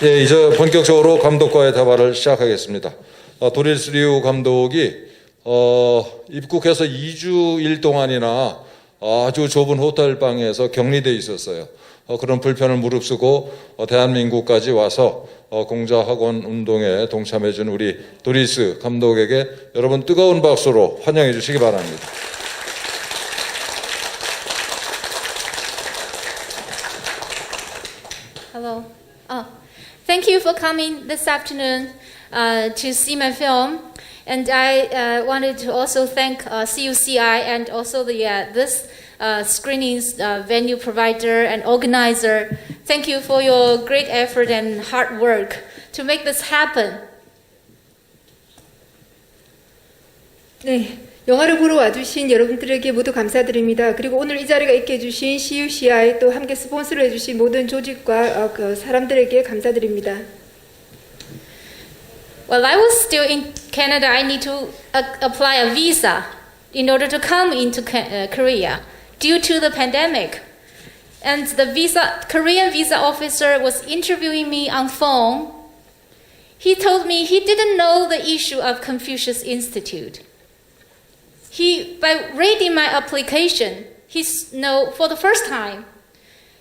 예, 이제 본격적으로 감독과의 대화를 시작하겠습니다. 도리스 류 감독이 입국해서 2주일 동안이나 아주 좁은 호텔 방에서 격리돼 있었어요. 그런 불편을 무릅쓰고 대한민국까지 와서 공자학원 운동에 동참해준 우리 도리스 감독에게 여러분 뜨거운 박수로 환영해 주시기 바랍니다. Hello. Thank you for coming this afternoon to see my film. And I wanted to also thank CUCI and also this screenings venue provider and organizer. Thank you for your great effort and hard work to make this happen. 네, 영화를 보러 와주신 여러분들에게 모두 감사드립니다. 그리고 오늘 이 자리가 있게 해주신 CUCI 또 함께 스폰서를 해주신 모든 조직과 그 사람들에게 감사드립니다. While I was still in Canada, I need to apply a visa in order to come into Korea due to the pandemic. And the Korean visa officer was interviewing me on phone. He told me he didn't know the issue of Confucius Institute. By reading my application, he know for the first time.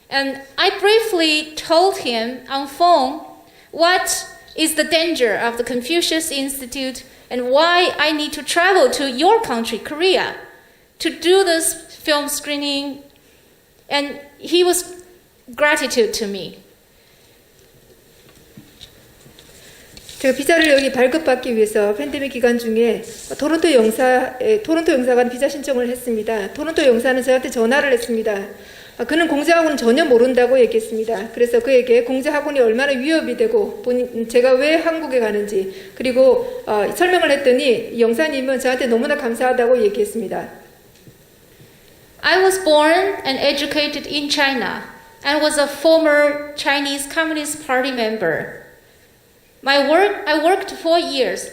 And I briefly told him on phone what is the danger of the Confucius Institute and why I need to travel to your country, Korea, to do this film screening. And he was gratitude to me. 제가 비자를 여기 발급받기 위해서 팬데믹 기간 중에 토론토 영사관 비자 신청을 했습니다. 토론토 영사는 저한테 전화를 했습니다. 그는 공자학원은 전혀 모른다고 얘기했습니다. 그래서 그에게 공자학원이 얼마나 위협이 되고 제가 왜 한국에 가는지 그리고 설명을 했더니 영사님은 저한테 너무나 감사하다고 얘기했습니다. I was born and educated in China and was a former Chinese Communist Party member. I worked 4 years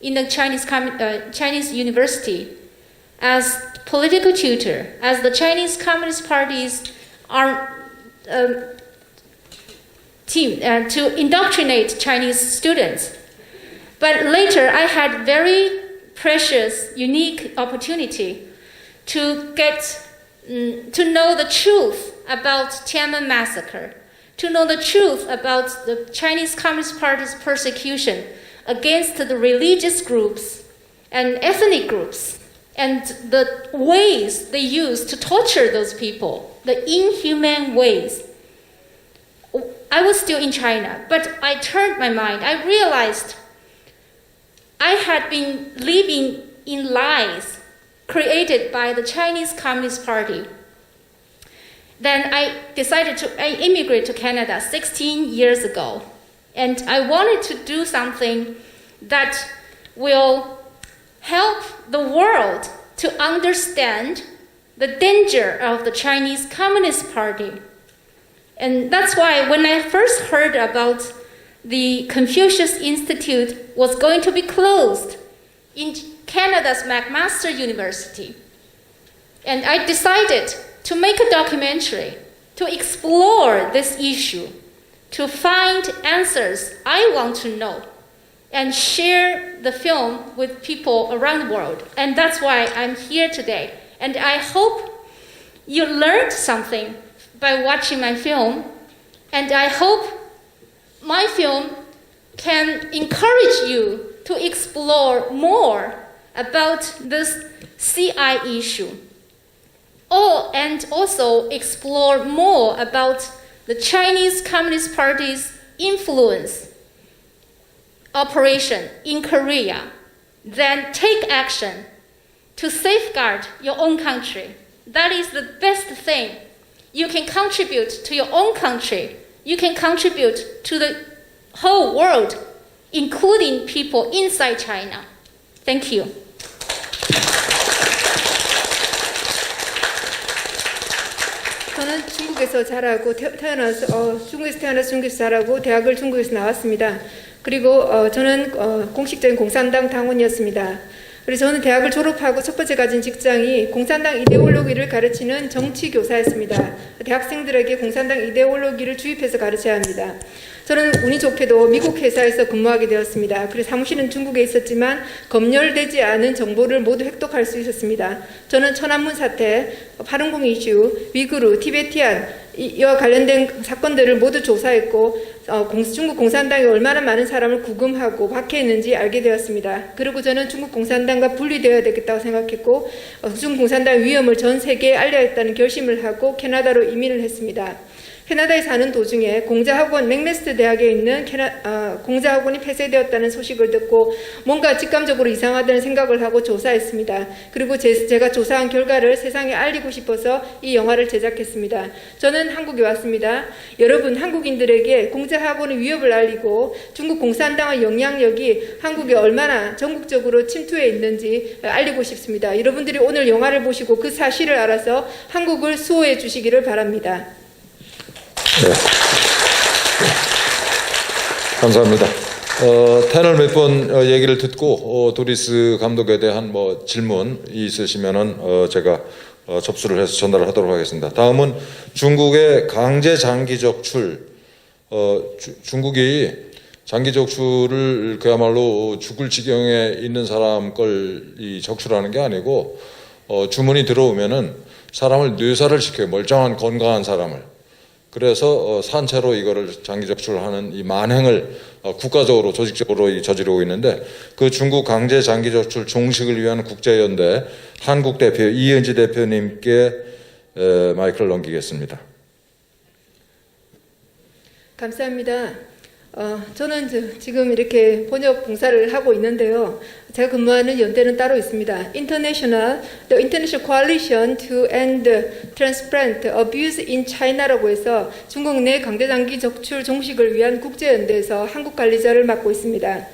in the Chinese university as political tutor, as the Chinese Communist Party's team to indoctrinate Chinese students. But later, I had very precious, unique opportunity to get to know the truth about Tiananmen massacre, to know the truth about the Chinese Communist Party's persecution against the religious groups and ethnic groups, and the ways they use to torture those people, the inhumane ways. I was still in China, but I turned my mind. I realized I had been living in lies created by the Chinese Communist Party. Then I decided to immigrate to Canada 16 years ago. And I wanted to do something that will help the world to understand the danger of the Chinese Communist Party. And that's why when I first heard about the Confucius Institute was going to be closed in Canada's McMaster University, and I decided to make a documentary to explore this issue, to find answers I want to know, and share the film with people around the world. And that's why I'm here today. And I hope you learned something by watching my film, and I hope my film can encourage you to explore more about this CI issue. And also explore more about the Chinese Communist Party's influence operation in Korea. Then take action to safeguard your own country. That is the best thing. You can contribute to your own country. You can contribute to the whole world, including people inside China. Thank you. 저는 중국에서 자라고 중국에서 태어나서 중국에서 자라고 대학을 중국에서 나왔습니다. 그리고 저는 공식적인 공산당 당원이었습니다. 그래서 저는 대학을 졸업하고 첫 번째 가진 직장이 공산당 이데올로기를 가르치는 정치 교사였습니다. 대학생들에게 공산당 이데올로기를 주입해서 가르쳐야 합니다. 저는 운이 좋게도 미국 회사에서 근무하게 되었습니다. 그래서 사무실은 중국에 있었지만 검열되지 않은 정보를 모두 획득할 수 있었습니다. 저는 천안문 사태, 파룬궁 이슈, 위구르, 티베티안 이와 관련된 사건들을 모두 조사했고 중국 공산당이 얼마나 많은 사람을 구금하고 박해했는지 알게 되었습니다. 그리고 저는 중국 공산당과 분리되어야 되겠다고 생각했고 중국 공산당의 위험을 전 세계에 알려야 했다는 결심을 하고 캐나다로 이민을 했습니다. 캐나다에 사는 도중에 공자학원 맥메스터 대학에 있는 공자학원이 폐쇄되었다는 소식을 듣고 뭔가 직감적으로 이상하다는 생각을 하고 조사했습니다. 그리고 제가 조사한 결과를 세상에 알리고 싶어서 이 영화를 제작했습니다. 저는 한국에 왔습니다. 여러분 한국인들에게 공자학원의 위협을 알리고 중국 공산당의 영향력이 한국에 얼마나 전국적으로 침투해 있는지 알리고 싶습니다. 여러분들이 오늘 영화를 보시고 그 사실을 알아서 한국을 수호해 주시기를 바랍니다. 네. 감사합니다. 패널 몇 번 얘기를 듣고 도리스 감독에 대한 뭐 질문이 있으시면은 제가 접수를 해서 전달을 하도록 하겠습니다. 다음은 중국의 강제 장기 적출. 중국이 장기 적출을 그야말로 죽을 지경에 있는 사람 걸 적출하는 게 아니고 주문이 들어오면은 사람을 뇌사를 시켜요. 멀쩡한 건강한 사람을. 그래서 산채로 이거를 장기 적출하는 이 만행을 국가적으로 조직적으로 저지르고 있는데 그 중국 강제 장기 적출 종식을 위한 국제연대 한국 대표 이은지 대표님께 마이크를 넘기겠습니다. 감사합니다. 저는 지금 이렇게 번역 봉사를 하고 있는데요. 제가 근무하는 연대는 따로 있습니다. The International Coalition to End Transplant Abuse in China라고 해서 중국 내 강제장기 적출 종식을 위한 국제연대에서 한국 관리자를 맡고 있습니다.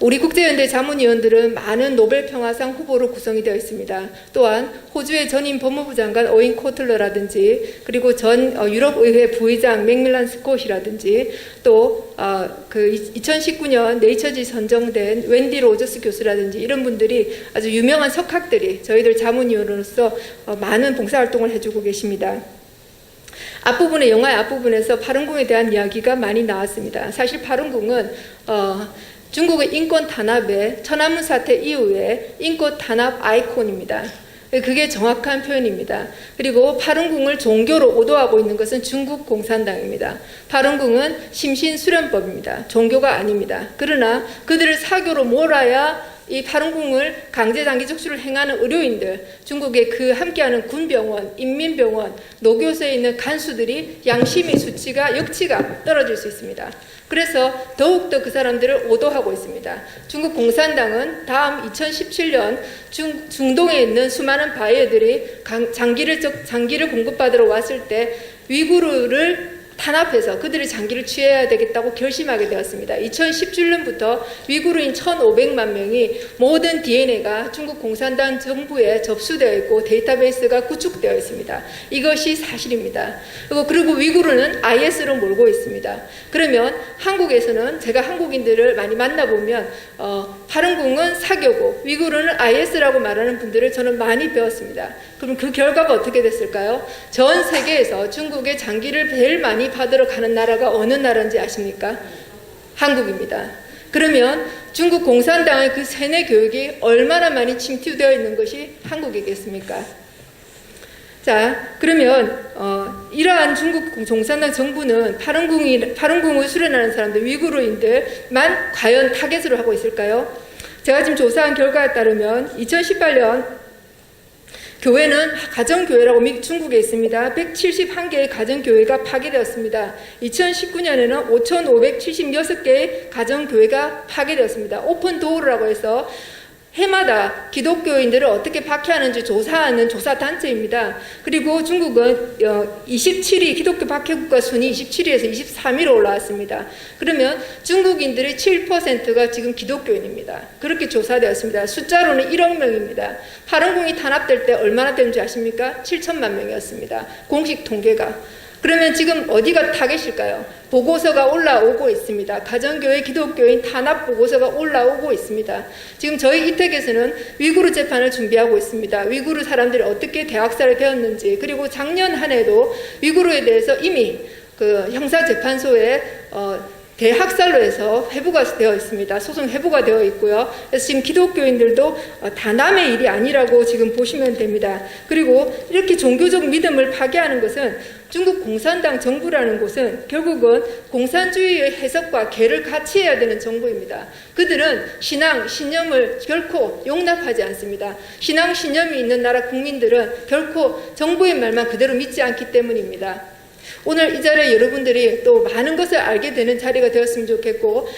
우리 국제연대 자문위원들은 많은 노벨평화상 후보로 구성이 되어 있습니다. 또한 호주의 전임 법무부 장관 오인 코틀러라든지 그리고 전 유럽의회 부의장 맥밀란 스콧이라든지 또 2019년 네이처지 선정된 웬디 로저스 교수라든지 이런 분들이 아주 유명한 석학들이 저희들 자문위원으로서 많은 봉사활동을 해주고 계십니다. 앞부분에 영화의 앞부분에서 파룬궁에 대한 이야기가 많이 나왔습니다. 사실 파룬궁은 중국의 인권 탄압의 천안문 사태 이후에 인권 탄압 아이콘입니다. 그게 정확한 표현입니다. 그리고 파룬궁을 종교로 오도하고 있는 것은 중국 공산당입니다. 파룬궁은 심신수련법입니다. 종교가 아닙니다. 그러나 그들을 사교로 몰아야 이 파룬궁을 강제 장기 적출을 행하는 의료인들, 중국의 그 함께하는 군병원, 인민병원, 노교소에 있는 간수들이 양심의 수치가 역치가 떨어질 수 있습니다. 그래서 더욱더 그 사람들을 오도하고 있습니다. 중국 공산당은 다음 2017년 중동에 있는 수많은 바이어들이 장기를 공급받으러 왔을 때 위구르를 탄압해서 그들의 장기를 취해야 되겠다고 결심하게 되었습니다. 2017년부터 위구르인 1,500만 명이 모든 DNA가 중국 공산당 정부에 접수되어 있고 데이터베이스가 구축되어 있습니다. 이것이 사실입니다. 그리고 위구르는 IS로 몰고 있습니다. 그러면 한국에서는 제가 한국인들을 많이 만나보면 파룬궁은 사교고 위구르는 IS라고 말하는 분들을 저는 많이 배웠습니다. 그럼 그 결과가 어떻게 됐을까요? 전 세계에서 중국의 장기를 제일 많이 받으러 가는 나라가 어느 나라인지 아십니까? 한국입니다. 그러면 중국 공산당의 그 세뇌 교육이 얼마나 많이 침투되어 있는 것이 한국이겠습니까? 자, 그러면 이러한 중국 공산당 정부는 파룬궁을 수련하는 사람들, 위구르인들만 과연 타겟으로 하고 있을까요? 제가 지금 조사한 결과에 따르면 2018년 교회는 가정교회라고 중국에 있습니다. 171개의 가정교회가 파괴되었습니다. 2019년에는 5,576개의 가정교회가 파괴되었습니다. 오픈도어라고 해서 해마다 기독교인들을 어떻게 박해하는지 조사하는 조사단체입니다. 그리고 중국은 27위 기독교 박해국가 순위 27위에서 23위로 올라왔습니다. 그러면 중국인들의 7%가 지금 기독교인입니다. 그렇게 조사되었습니다. 숫자로는 1억 명입니다. 파룬궁이 탄압될 때 얼마나 되는지 아십니까? 7천만 명이었습니다. 공식 통계가. 그러면 지금 어디가 타겟일까요? 보고서가 올라오고 있습니다. 가정교회 기독교인 탄압 보고서가 올라오고 있습니다. 지금 저희 이택에서는 위구르 재판을 준비하고 있습니다. 위구르 사람들이 어떻게 대학살이 되었는지, 그리고 작년 한 해도 위구르에 대해서 이미 그 형사재판소에 대학살로 해서 회부가 되어 있습니다. 소송 회부가 되어 있고요. 그래서 지금 기독교인들도 단함의 일이 아니라고 지금 보시면 됩니다. 그리고 이렇게 종교적 믿음을 파괴하는 것은 중국 공산당 정부라는 곳은 결국은 공산주의의 해석과 개를 같이 해야 되는 정부입니다. 그들은 신앙, 신념을 결코 용납하지 않습니다. 신앙, 신념이 있는 나라 국민들은 결코 정부의 말만 그대로 믿지 않기 때문입니다. 오늘 이 자리에 여러분들이 또 많은 것을 알게 되는 자리가 되었으면 좋겠고,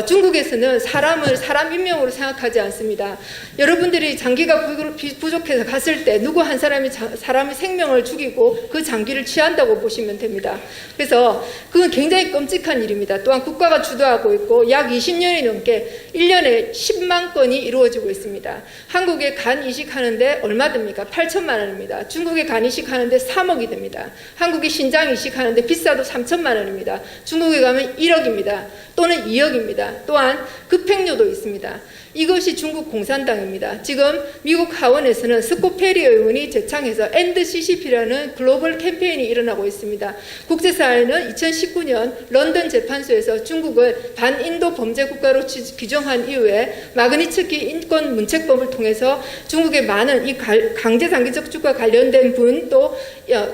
중국에서는 사람을 사람 인명으로 생각하지 않습니다. 여러분들이 장기가 부족해서 갔을 때 누구 한 사람이 사람의 생명을 죽이고 그 장기를 취한다고 보시면 됩니다. 그래서 그건 굉장히 끔찍한 일입니다. 또한 국가가 주도하고 있고 약 20년이 넘게 1년에 10만 건이 이루어지고 있습니다. 한국에 간 이식하는데 얼마 듭니까? 8천만 원입니다. 중국에 간 이식하는데 3억이 됩니다. 한국에 신장 이식하는데 비싸도 3천만 원입니다. 중국에 가면 1억입니다. 또는 2억입니다. 또한 급행료도 있습니다. 이것이 중국 공산당입니다. 지금 미국 하원에서는 스콧 페리 의원이 제창해서 EndCCP라는 글로벌 캠페인이 일어나고 있습니다. 국제사회는 2019년 런던 재판소에서 중국을 반인도 범죄 국가로 규정한 이후에 마그니츠키 인권 문책법을 통해서 중국의 많은 이 강제 장기적주과 관련된 분, 또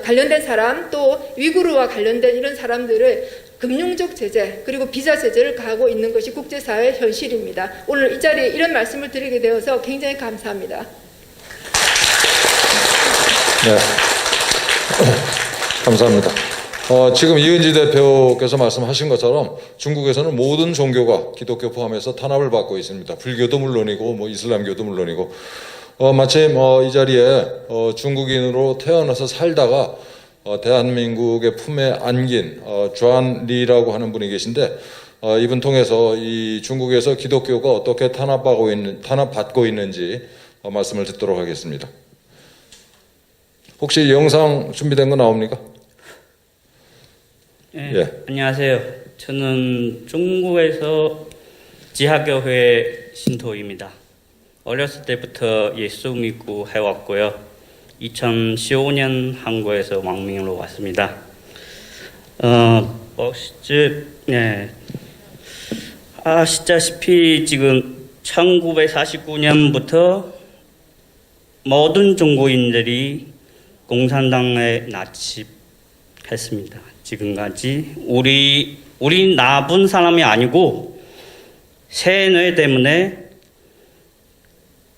관련된 사람, 또 위구르와 관련된 이런 사람들을 금융적 제재 그리고 비자 제재를 가하고 있는 것이 국제사회의 현실입니다. 오늘 이 자리에 이런 말씀을 드리게 되어서 굉장히 감사합니다. 네. 감사합니다. 지금 이은지 대표께서 말씀하신 것처럼 중국에서는 모든 종교가 기독교 포함해서 탄압을 받고 있습니다. 불교도 물론이고 뭐 이슬람교도 물론이고, 마침 이 자리에 중국인으로 태어나서 살다가 대한민국의 품에 안긴 주안 리라고 하는 분이 계신데, 이분 통해서 이 중국에서 기독교가 어떻게 탄압받고 있는지 말씀을 듣도록 하겠습니다. 혹시 영상 준비된 거 나옵니까? 네, 예. 안녕하세요. 저는 중국에서 지하교회 신도입니다. 어렸을 때부터 예수 믿고 해왔고요. 2015년 한국에서 왕민으로 왔습니다. 네. 아시다시피 지금 1949년부터 모든 종교인들이 공산당에 납치했습니다. 지금까지 우리 나쁜 사람이 아니고 세뇌 때문에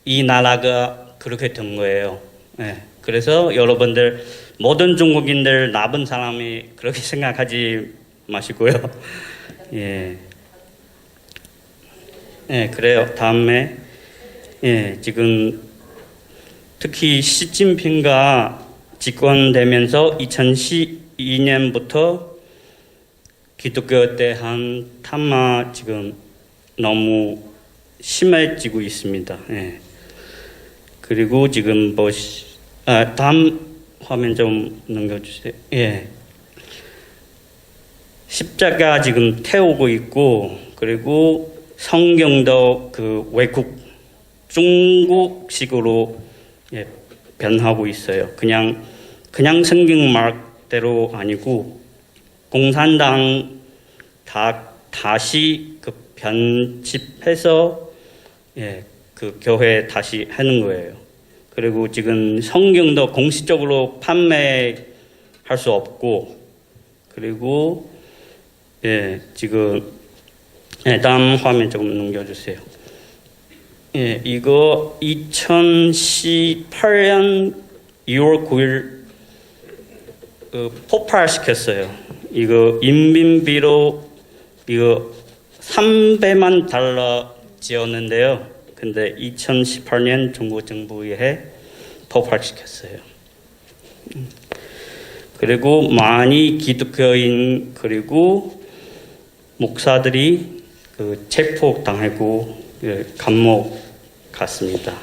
이 나라가 그렇게 된 거예요. 네. 그래서 여러분들 모든 중국인들 나쁜 사람이 그렇게 생각하지 마시고요. 예. 예, 그래요. 다음에 지금 특히 시진핑가 집권되면서 2012년부터 기독교에 대한 탄압 지금 너무 심해지고 있습니다. 예. 그리고 지금 다음 화면 좀 넘겨주세요. 예. 십자가 지금 태우고 있고, 그리고 성경도 그 외국 중국식으로 변하고 있어요. 그냥 성경 말대로 아니고 공산당 다시 그 편집해서 그 교회 다시 하는 거예요. 그리고 지금 성경도 공식적으로 판매할 수 없고, 그리고 지금 다음 화면 조금 넘겨주세요. 이거 2018년 2월 9일 폭발시켰어요. 이거 인민비로 이거 300만 달러 지었는데요. 근데 2018년 중국 정부에 폭발시켰어요. 그리고 많이 기독교인 그리고 목사들이 그 체포당하고 감옥 갔습니다.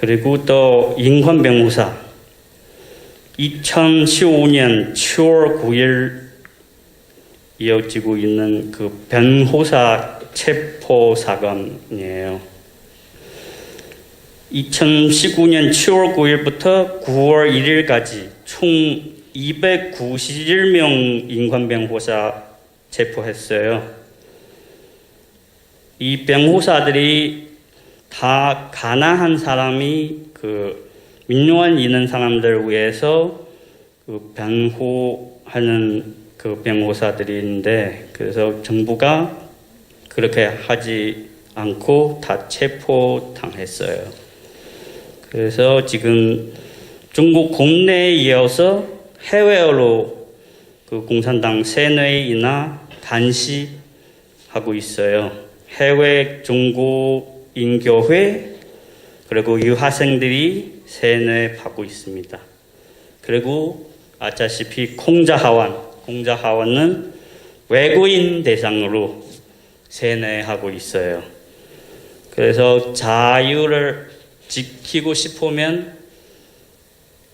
그리고 또 인권 변호사 2015년 10월 9일 이어지고 있는 그 변호사 체포 사건이에요. 2019년 10월 9일부터 9월 1일까지 총 291명 인권 변호사 체포했어요. 이 변호사들이 다 가난한 사람이 그 민원 있는 사람들 위해서 그 변호하는 그 변호사들인데, 그래서 정부가 그렇게 하지 않고 다 체포당했어요. 그래서 지금 중국 국내에 이어서 해외로 그 공산당 세뇌이나 단시하고 있어요. 해외 중국인교회 그리고 유학생들이 세뇌받고 있습니다. 그리고 아시다시피 공자하원은 외국인 대상으로 세뇌하고 있어요. 그래서 자유를 지키고 싶으면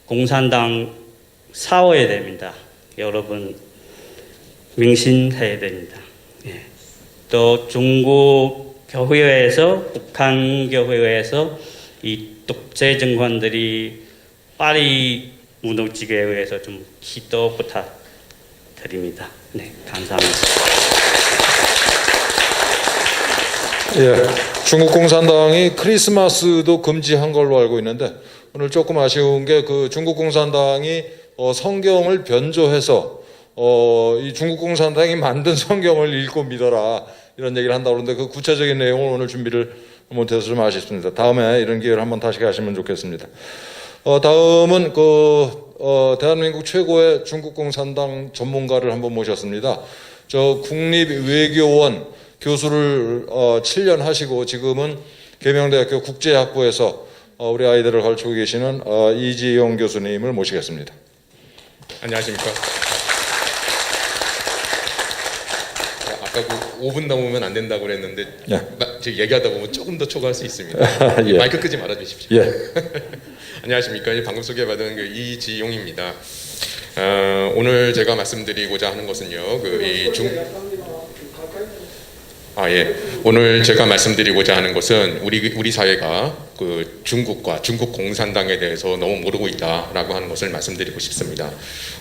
공산당 싸워야 됩니다. 여러분 명심해야 됩니다. 예. 또 중국 교회에서, 북한 교회에서 이 독재 정권들이 빨리 무너지게 위해서 좀 기도 부탁드립니다. 네, 감사합니다. 예, 중국 공산당이 크리스마스도 금지한 걸로 알고 있는데, 오늘 조금 아쉬운 게 그 중국 공산당이 성경을 변조해서 이 중국 공산당이 만든 성경을 읽고 믿어라 이런 얘기를 한다고 그러는데, 그 구체적인 내용을 오늘 준비를 못해서 좀 아쉽습니다. 다음에 이런 기회를 한번 다시 가시면 좋겠습니다. 다음은 대한민국 최고의 중국 공산당 전문가를 한번 모셨습니다. 저 국립외교원 교수를 7년 하시고 지금은 계명대학교 국제학부에서 우리 아이들을 가르치고 계시는 이지용 교수님을 모시겠습니다. 안녕하십니까. 아까 그 5분 넘으면 안 된다고 그랬는데 예. 지금 얘기하다 보면 조금 더 초과할 수 있습니다. 예. 마이크 끄지 말아 주십시오. 예. 안녕하십니까. 방금 소개받은 그 이지용입니다. 오늘 제가 말씀드리고자 하는 것은요. 오늘 제가 말씀드리고자 하는 것은 우리 사회가 그 중국과 중국 공산당에 대해서 너무 모르고 있다라고 하는 것을 말씀드리고 싶습니다.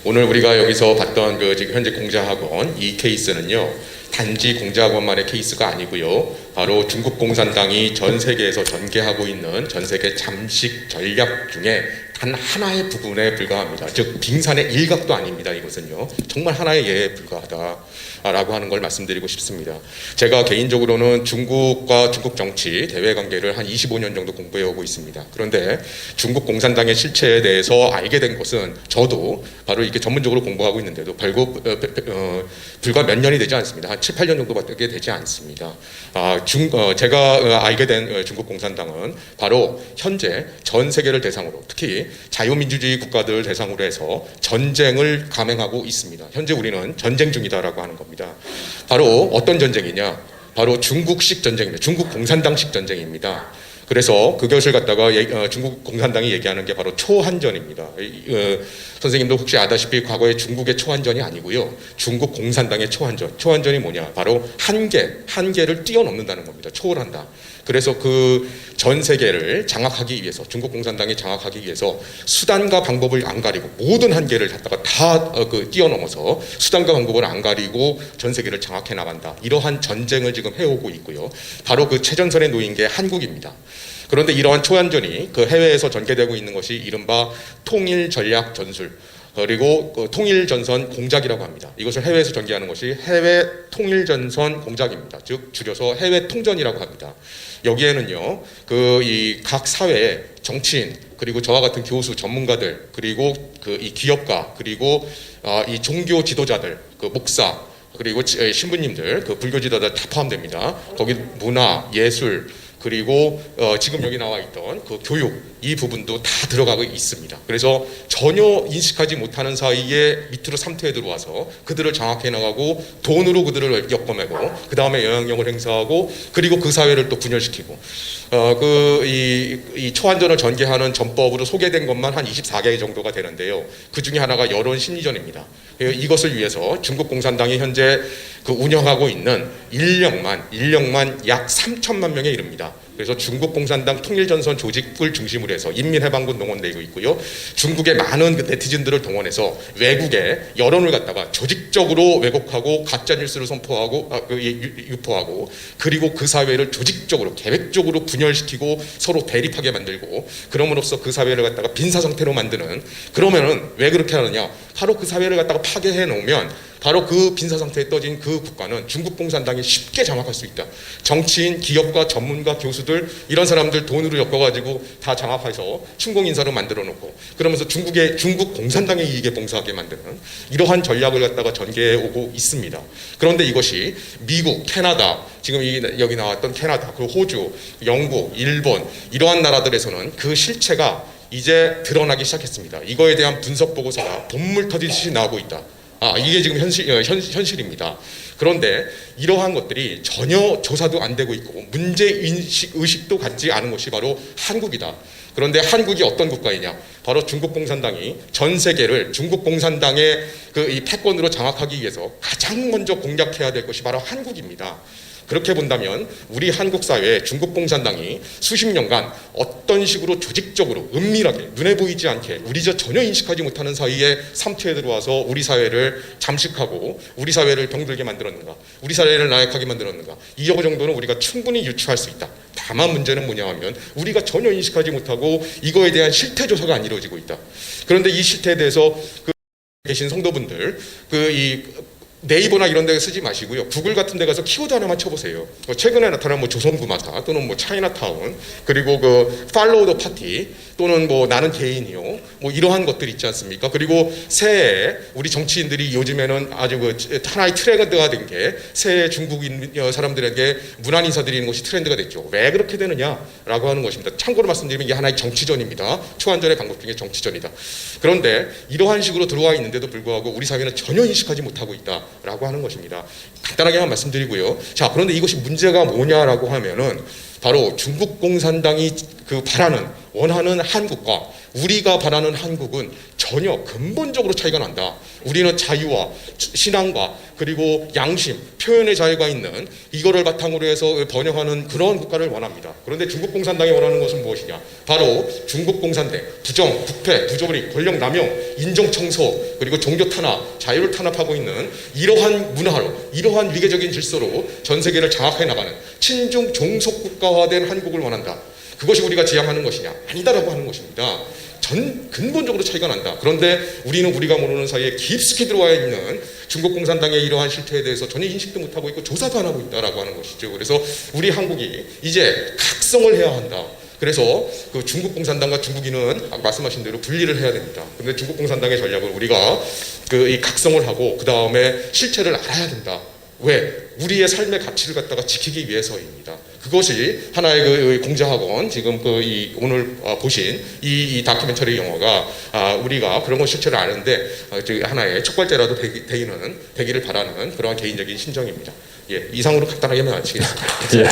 오늘 우리가 여기서 봤던 그 지금 현재 공자학원 이 케이스는요, 단지 공자학원만의 케이스가 아니고요, 바로 중국 공산당이 전 세계에서 전개하고 있는 전 세계 잠식 전략 중에 단 하나의 부분에 불과합니다. 즉 빙산의 일각도 아닙니다. 이것은요, 정말 하나의 예에 불과하다라고 하는 걸 말씀드리고 싶습니다. 제가 개인적으로는 중국과 중국 정치 대외 관계를 한 25년 정도 공부해 오고 있습니다. 그런데 중국 공산당의 실체에 대해서 알게 된 것은 저도 바로 이렇게 전문적으로 공부하고 있는데도 불과 몇 년이 되지 않습니다. 한 7, 8년 정도밖에 되지 않습니다. 제가 알게 된 중국 공산당은 바로 현재 전 세계를 대상으로, 특히 자유민주주의 국가들 대상으로 해서 전쟁을 감행하고 있습니다. 현재 우리는 전쟁 중이다라고 하는 겁니다. 바로 어떤 전쟁이냐? 바로 중국식 전쟁입니다. 중국 공산당식 전쟁입니다. 그래서 그것을 갖다가 중국 공산당이 얘기하는 게 바로 초한전입니다. 선생님도 혹시 아다시피 과거에 중국의 초한전이 아니고요, 중국 공산당의 초한전. 초한전이 뭐냐? 바로 한계를 뛰어넘는다는 겁니다. 초월한다. 그래서 그 전 세계를 장악하기 위해서, 중국 공산당이 장악하기 위해서 수단과 방법을 안 가리고 모든 한계를 갖다가 다 뛰어넘어서 수단과 방법을 안 가리고 전 세계를 장악해 나간다. 이러한 전쟁을 지금 해오고 있고요. 바로 그 최전선에 놓인 게 한국입니다. 그런데 이러한 초한전이 그 해외에서 전개되고 있는 것이 이른바 통일 전략 전술, 그리고 통일전선 공작이라고 합니다. 이것을 해외에서 전개하는 것이 해외 통일전선 공작입니다. 즉 줄여서 해외 통전이라고 합니다. 여기에는요, 이 각 사회의 정치인, 그리고 저와 같은 교수, 전문가들, 그리고 이 기업가, 그리고 이 종교 지도자들, 목사, 그리고 신부님들, 불교 지도자 다 포함됩니다. 거기 문화, 예술, 그리고 지금 여기 나와 있던 그 교육 이 부분도 다 들어가고 있습니다. 그래서 전혀 인식하지 못하는 사이에 밑으로 삼투에 들어와서 그들을 장악해 나가고 돈으로 그들을 엮어매고 그 다음에 영향력을 행사하고 그리고 그 사회를 또 분열시키고 이 초안전을 전개하는 전법으로 소개된 것만 한 24개 정도가 되는데요. 그 중에 하나가 여론 심리전입니다. 이것을 위해서 중국 공산당이 현재 그 운영하고 있는 인력만 약 3천만 명에 이릅니다. 그래서 중국 공산당 통일전선 조직을 중심으로 해서 인민해방군 동원되고 있고요. 중국의 많은 그 네티즌들을 동원해서 외국의 여론을 갖다가 조직적으로 왜곡하고 가짜 뉴스를 선포하고 유포하고 그리고 그 사회를 조직적으로 계획적으로 분열시키고 서로 대립하게 만들고 그럼으로써 그 사회를 갖다가 빈사 상태로 만드는 그러면은 왜 그렇게 하느냐? 바로 그 사회를 갖다가 파괴해 놓으면 바로 그 빈사 상태에 떠진 그 국가는 중국 공산당이 쉽게 장악할 수 있다. 정치인, 기업가, 전문가, 교수들 이런 사람들 돈으로 엮어가지고 다 장악해서 춘공 인사로 만들어 놓고 그러면서 중국 공산당의 이익에 봉사하게 만드는 이러한 전략을 갖다가 전개해 오고 있습니다. 그런데 이것이 미국, 캐나다 지금 여기 나왔던 캐나다, 그리고 호주, 영국, 일본 이러한 나라들에서는 그 실체가 이제 드러나기 시작했습니다. 이거에 대한 분석 보고서가 본물 터지듯이 나오고 있다. 이게 지금 현실입니다. 그런데 이러한 것들이 전혀 조사도 안 되고 있고 문제 의식도 갖지 않은 것이 바로 한국이다. 그런데 한국이 어떤 국가이냐? 바로 중국 공산당이 전 세계를 중국 공산당의 이 패권으로 장악하기 위해서 가장 먼저 공략해야 될 것이 바로 한국입니다. 그렇게 본다면 우리 한국 사회에 중국 공산당이 수십 년간 어떤 식으로 조직적으로 은밀하게 눈에 보이지 않게 우리저 전혀 인식하지 못하는 사이에 삼투에 들어와서 우리 사회를 잠식하고 우리 사회를 병들게 만들었는가, 우리 사회를 나약하게 만들었는가, 이거 정도는 우리가 충분히 유추할 수 있다. 다만 문제는 뭐냐 하면 우리가 전혀 인식하지 못하고 이거에 대한 실태 조사가 안 이루어지고 있다. 그런데 이 실태에 대해서 계신 성도분들 네이버나 이런 데 쓰지 마시고요. 구글 같은 데 가서 키워드 하나만 쳐보세요. 최근에 나타난 조선구마타 또는 차이나타운 그리고 팔로우 더 파티 또는 나는 개인이요. 이러한 것들 있지 않습니까? 그리고 새해에 우리 정치인들이 요즘에는 아주 하나의 트렌드가 된 게 새해 중국인 사람들에게 문안 인사드리는 것이 트렌드가 됐죠. 왜 그렇게 되느냐라고 하는 것입니다. 참고로 말씀드리면 이게 하나의 정치전입니다. 초안전의 방법 중에 정치전이다. 그런데 이러한 식으로 들어와 있는데도 불구하고 우리 사회는 전혀 인식하지 못하고 있다라고 하는 것입니다. 간단하게만 말씀드리고요. 자, 그런데 이것이 문제가 뭐냐라고 하면은 바로 중국 공산당이 원하는 한국과 우리가 바라는 한국은 전혀 근본적으로 차이가 난다. 우리는 자유와 신앙과 그리고 양심, 표현의 자유가 있는 이거를 바탕으로 해서 번영하는 그런 국가를 원합니다. 그런데 중국 공산당이 원하는 것은 무엇이냐? 바로 중국 공산당, 부정, 부패, 부조리, 권력 남용, 인종 청소, 그리고 종교 탄압, 자유를 탄압하고 있는 이러한 문화로, 이러한 위계적인 질서로 전 세계를 장악해 나가는 친중 종속 국가화된 한국을 원한다. 그것이 우리가 지향하는 것이냐? 아니다라고 하는 것입니다. 근본적으로 차이가 난다. 그런데 우리는 우리가 모르는 사이에 깊숙이 들어와 있는 중국 공산당의 이러한 실태에 대해서 전혀 인식도 못하고 있고 조사도 안 하고 있다라고 하는 것이죠. 그래서 우리 한국이 이제 각성을 해야 한다. 그래서 중국 공산당과 중국인은 말씀하신 대로 분리를 해야 됩니다. 그런데 중국 공산당의 전략을 우리가 이 각성을 하고 그 다음에 실체를 알아야 된다. 왜? 우리의 삶의 가치를 갖다가 지키기 위해서입니다. 그것이 하나의 공자학원 지금 오늘 보신 이 다큐멘터리 영화가 우리가 그런 것 실체를 아는데 하나의 촉발제라도 되기를 바라는 그러한 개인적인 심정입니다. 예, 이상으로 간단하게 마치겠습니다. 예.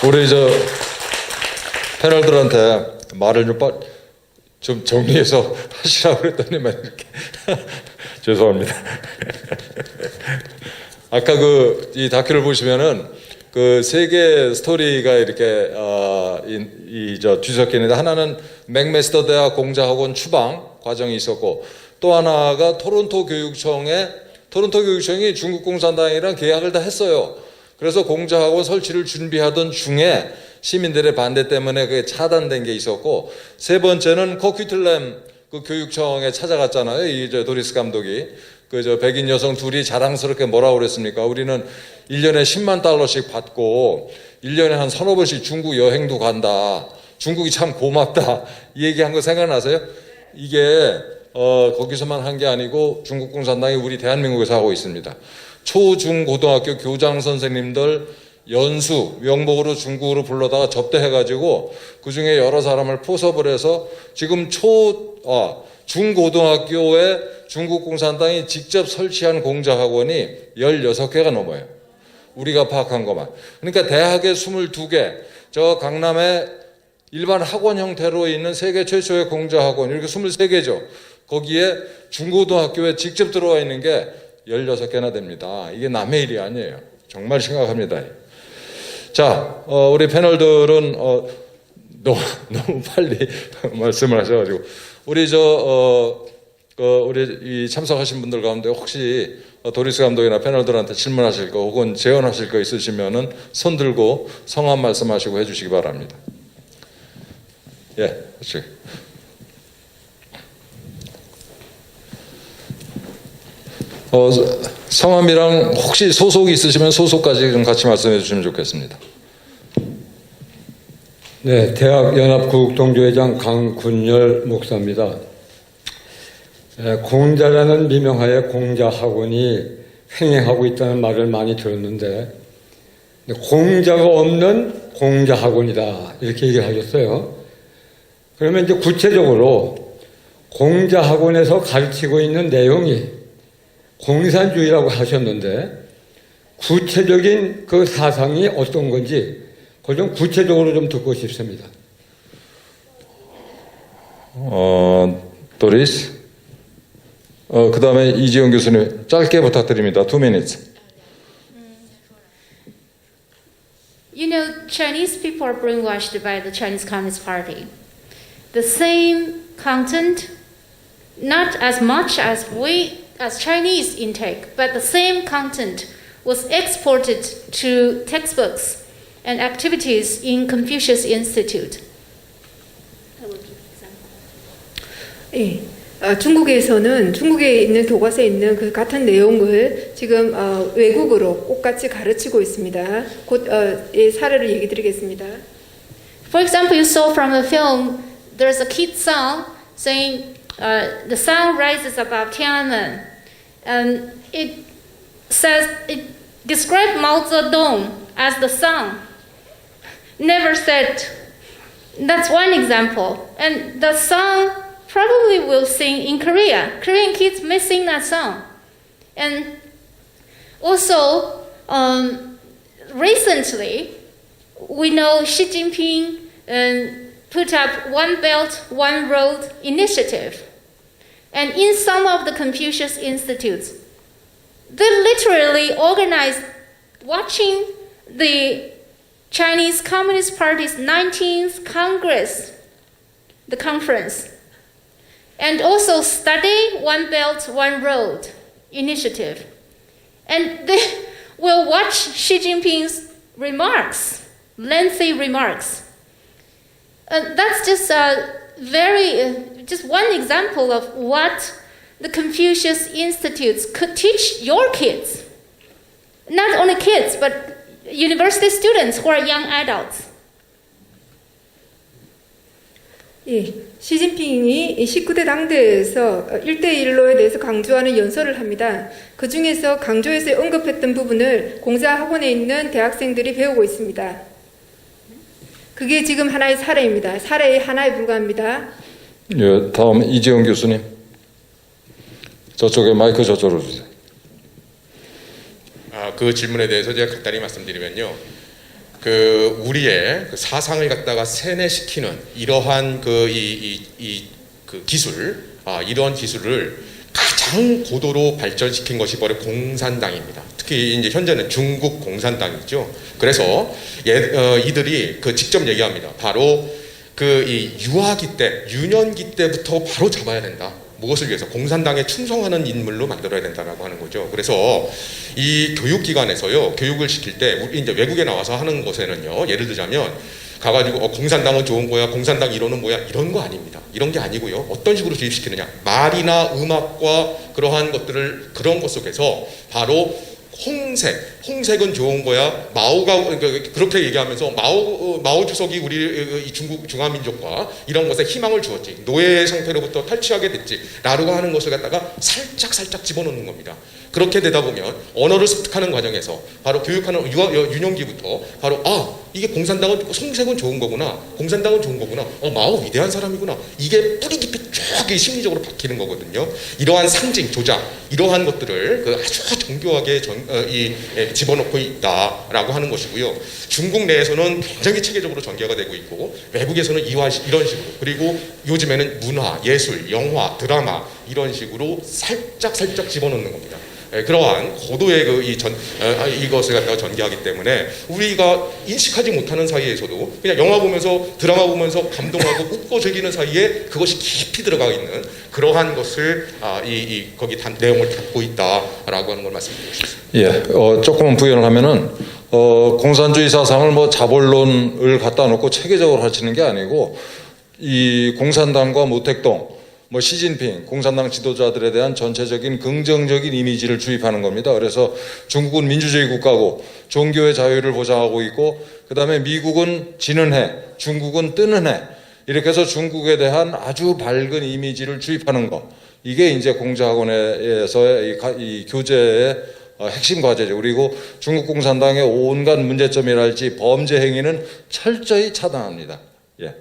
우리 패널들한테 말을 좀 정리해서 하시라고 그랬더니만 이렇게 죄송합니다. 아까 이 다큐를 보시면은 세 개의 스토리가 이렇게 뒤섞여 있는데 하나는 맥메스터 대학 공자학원 추방 과정이 있었고 또 하나가 토론토 교육청이 중국 공산당이랑 계약을 다 했어요. 그래서 공자학원 설치를 준비하던 중에 시민들의 반대 때문에 그게 차단된 게 있었고 세 번째는 코퀴틀램 교육청에 찾아갔잖아요. 이 도리스 감독이 백인 여성 둘이 자랑스럽게 뭐라고 그랬습니까? 우리는 1년에 10만 달러씩 받고 1년에 한 서너 번씩 중국 여행도 간다. 중국이 참 고맙다. 이 얘기한 거 생각나세요? 이게 거기서만 한 게 아니고 중국 공산당이 우리 대한민국에서 하고 있습니다. 초, 중, 고등학교 교장 선생님들 연수, 명목으로 중국으로 불러다가 접대해가지고 그 중에 여러 사람을 포섭을 해서 지금 중고등학교에 중국 공산당이 직접 설치한 공자학원이 16개가 넘어요. 우리가 파악한 것만. 그러니까 대학에 22개, 저 강남에 일반 학원 형태로 있는 세계 최초의 공자학원, 이렇게 23개죠. 거기에 중고등학교에 직접 들어와 있는 게 16개나 됩니다. 이게 남의 일이 아니에요. 정말 심각합니다. 자, 우리 패널들은 너무 빨리 말씀을 하셔가지고 우리 우리 이 참석하신 분들 가운데 혹시 도리스 감독이나 패널들한테 질문하실 거 혹은 제언하실 거 있으시면은 손 들고 성함 말씀하시고 해주시기 바랍니다. 예, 그렇지. 성함이랑 혹시 소속이 있으시면 소속까지 좀 같이 말씀해 주시면 좋겠습니다. 네, 대학 연합구국동조회장 강군열 목사입니다. 공자라는 미명하에 공자학원이 횡행하고 있다는 말을 많이 들었는데 공자가 없는 공자학원이다 이렇게 얘기를 하셨어요. 그러면 이제 구체적으로 공자학원에서 가르치고 있는 내용이 공산주의라고 하셨는데 구체적인 그 사상이 어떤 건지 그걸 좀 구체적으로 좀 듣고 싶습니다. 도리스, 그 다음에 이지영 교수님 짧게 부탁드립니다. 2 minutes. You know, Chinese people are brainwashed by the Chinese Communist Party. The same content, not as much as Chinese intake, but the same content was exported to textbooks and activities in Confucius Institute. 예, 중국에서는 중국에 있는 교과서에 있는 그 같은 내용을 지금 외국으로 똑같이 가르치고 있습니다. 곧 사례를 얘기 드리겠습니다. For example, you saw from the film, there's a kid song saying the sun rises above Tiananmen, and it describes Mao Zedong as the sun. Never said. That's one example, and the song probably will sing in Korea. Korean kids may sing that song, and also recently we know Xi Jinping put up One Belt, One Road initiative. And in some of the Confucius Institutes, they literally organized watching the Chinese Communist Party's 19th Congress, the conference, and also study One Belt, One Road initiative. And they will watch Xi Jinping's remarks, lengthy remarks. That's just just one example of what the Confucius Institutes could teach your kids. Not only kids, but university students who are young adults. 예, 시진핑이 19대 당대에서 1대1로에 대해서 강조하는 연설을 합니다. 그 중에서 강조해서 언급했던 부분을 공자학원에 있는 대학생들이 배우고 있습니다. 그게 지금 하나의 사례입니다. 사례의 하나에 불과합니다. 예, 다음 이지영 교수님. 저쪽에 마이크 저쪽으로 주세요. 그 질문에 대해서 제가 간단히 말씀드리면요. 그 우리의 그 사상을 갖다가 세뇌시키는 이러한 그 기술, 이러한 기술을 가장 고도로 발전시킨 것이 바로 공산당입니다. 특히 이제 현재는 중국 공산당이죠. 그래서 이들이 그 직접 얘기합니다. 바로 그 이 유아기 때, 유년기 때부터 바로 잡아야 된다. 무엇을 위해서? 공산당에 충성하는 인물로 만들어야 된다라고 하는 거죠. 그래서 이 교육기관에서요, 교육을 시킬 때 우리 이제 외국에 나와서 하는 것에는요, 예를 들자면 가가지고 공산당은 좋은 거야, 공산당 이론은 뭐야, 이런 거 아닙니다. 이런 게 아니고요. 어떤 식으로 주입시키느냐? 말이나 음악과 그러한 것들을 그런 것 속에서 바로 홍색은 좋은 거야. 마오가 그렇게 얘기하면서 마오 주석이 우리 이 중국 중화민족과 이런 것에 희망을 주었지. 노예 상태로부터 탈취하게 됐지라고 하는 것을 갖다가 살짝 집어넣는 겁니다. 그렇게 되다 보면 언어를 습득하는 과정에서 바로 교육하는 유년기부터 바로 이게 공산당은 홍색은 좋은 거구나. 공산당은 좋은 거구나. 마오 위대한 사람이구나. 이게 뿌리 깊이 쭉 심리적으로 박히는 거거든요. 이러한 상징, 조작, 이러한 것들을 아주 정교하게 집어넣고 있다라고 하는 것이고요. 중국 내에서는 굉장히 체계적으로 전개가 되고 있고 외국에서는 이런 식으로 그리고 요즘에는 문화, 예술, 영화, 드라마 이런 식으로 살짝 집어넣는 겁니다. 그러한 고도의 이것을 갖다가 전개하기 때문에 우리가 인식하지 못하는 사이에서도 그냥 영화 보면서 드라마 보면서 감동하고 웃고 즐기는 사이에 그것이 깊이 들어가 있는 그러한 것을 거기 내용을 담고 있다라고 하는 걸 말씀드리고 싶습니다. 예, 조금만 부연을 하면은 공산주의 사상을 뭐 자본론을 갖다 놓고 체계적으로 하시는 게 아니고 이 공산당과 모택동 뭐 시진핑, 공산당 지도자들에 대한 전체적인 긍정적인 이미지를 주입하는 겁니다. 그래서 중국은 민주주의 국가고 종교의 자유를 보장하고 있고 그 다음에 미국은 지는 해, 중국은 뜨는 해 이렇게 해서 중국에 대한 아주 밝은 이미지를 주입하는 거 이게 이제 공자학원에서의 이 교재의 핵심 과제죠. 그리고 중국 공산당의 온갖 문제점이랄지 범죄 행위는 철저히 차단합니다. 예.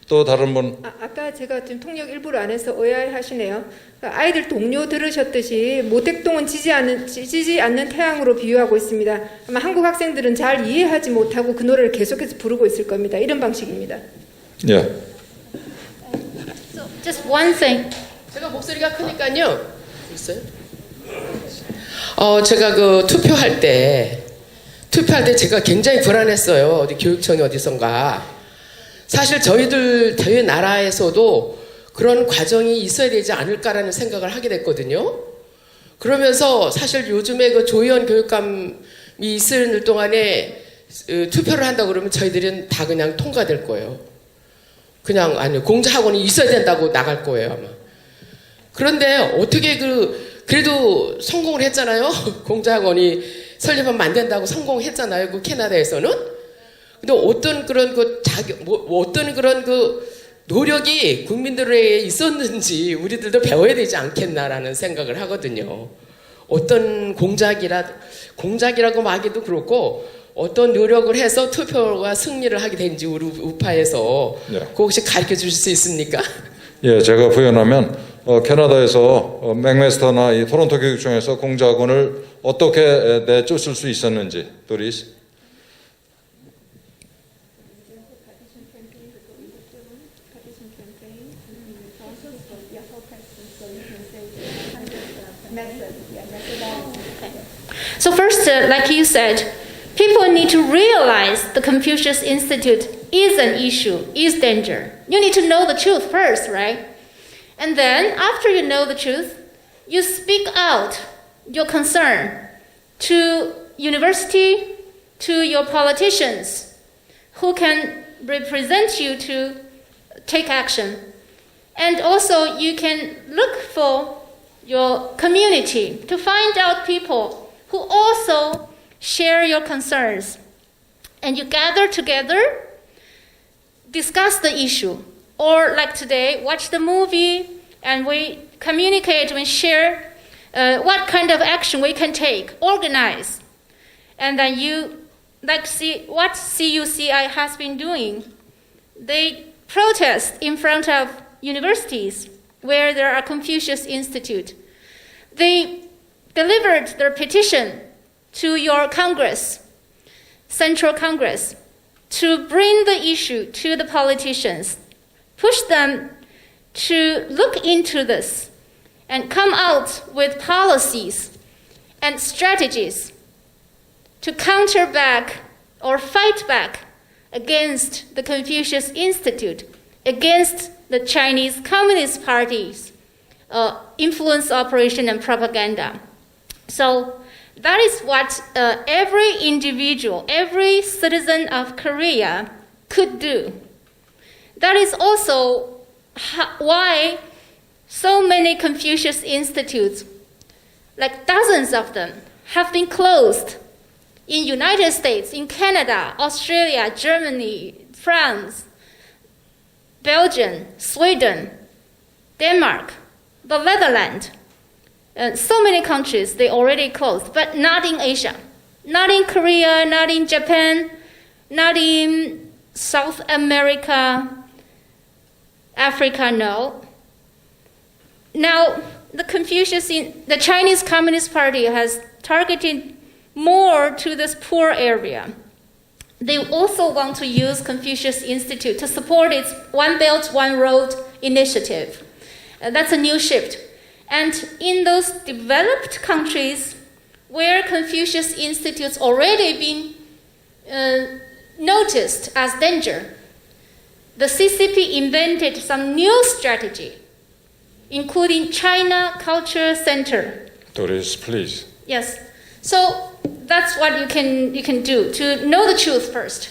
또 다른 분. 아까 제가 좀 통역 일부러 안 해서 의아해하시네요. 그러니까 아이들 동료 들으셨듯이 모택동은 지지 않는 태양으로 비유하고 있습니다. 아마 한국 학생들은 잘 이해하지 못하고 그 노래를 계속해서 부르고 있을 겁니다. 이런 방식입니다. 예. So just one thing. 제가 목소리가 크니까요. 있어요? 제가 그 투표할 때 제가 굉장히 불안했어요. 어디 교육청이 어디선가. 사실 저희 나라에서도 그런 과정이 있어야 되지 않을까라는 생각을 하게 됐거든요. 그러면서 사실 요즘에 그 조희연 교육감이 있을 동안에 투표를 한다고 그러면 저희들은 다 그냥 통과될 거예요. 그냥 아니 공자학원이 있어야 된다고 나갈 거예요 아마. 그런데 어떻게 그래도 성공을 했잖아요. 공자학원이 설립하면 안 된다고 성공했잖아요. 그 캐나다에서는. 근데 어떤 그런 어떤 그런 노력이 국민들에게 있었는지 우리들도 배워야 되지 않겠나라는 생각을 하거든요. 어떤 공작이라고 하기도 그렇고 어떤 노력을 해서 투표가 승리를 하게 된지 우리 우파에서 네. 그거 혹시 가르쳐 주실 수 있습니까? 예, 제가 부연하면 캐나다에서 맥메스터나 이 토론토 교육청에서 공자학원을 어떻게 내쫓을 수 있었는지, 도리스. So first, like you said, people need to realize the Confucius Institute is an issue, is danger. You need to know the truth first, right? And then after you know the truth, you speak out your concern to university, to your politicians who can represent you to take action. And also you can look for your community to find out people who also share your concerns. And you gather together, discuss the issue. Or like today, watch the movie and we communicate and share what kind of action we can take, organize. And then you see what CUCI has been doing. They protest in front of universities where there are Confucius Institute. They delivered their petition to your Congress, Central Congress, to bring the issue to the politicians, push them to look into this and come out with policies and strategies to counter back or fight back against the Confucius Institute, against the Chinese Communist Party's influence operation and propaganda. So that is what every individual, every citizen of Korea could do. That is also why so many Confucius Institutes, like dozens of them, have been closed in United States, in Canada, Australia, Germany, France, Belgium, Sweden, Denmark, the Netherlands. So many countries, they already closed, but not in Asia. Not in Korea, not in Japan, not in South America, Africa, no. Now, the Chinese Communist Party has targeted more to this poor area. They also want to use Confucius Institute to support its One Belt, One Road initiative. That's a new shift. And in those developed countries where Confucius Institute's already been noticed as danger, the CCP invented some new strategy, including China Culture Center. Doris, please. Yes. So that's what you can do to know the truth first.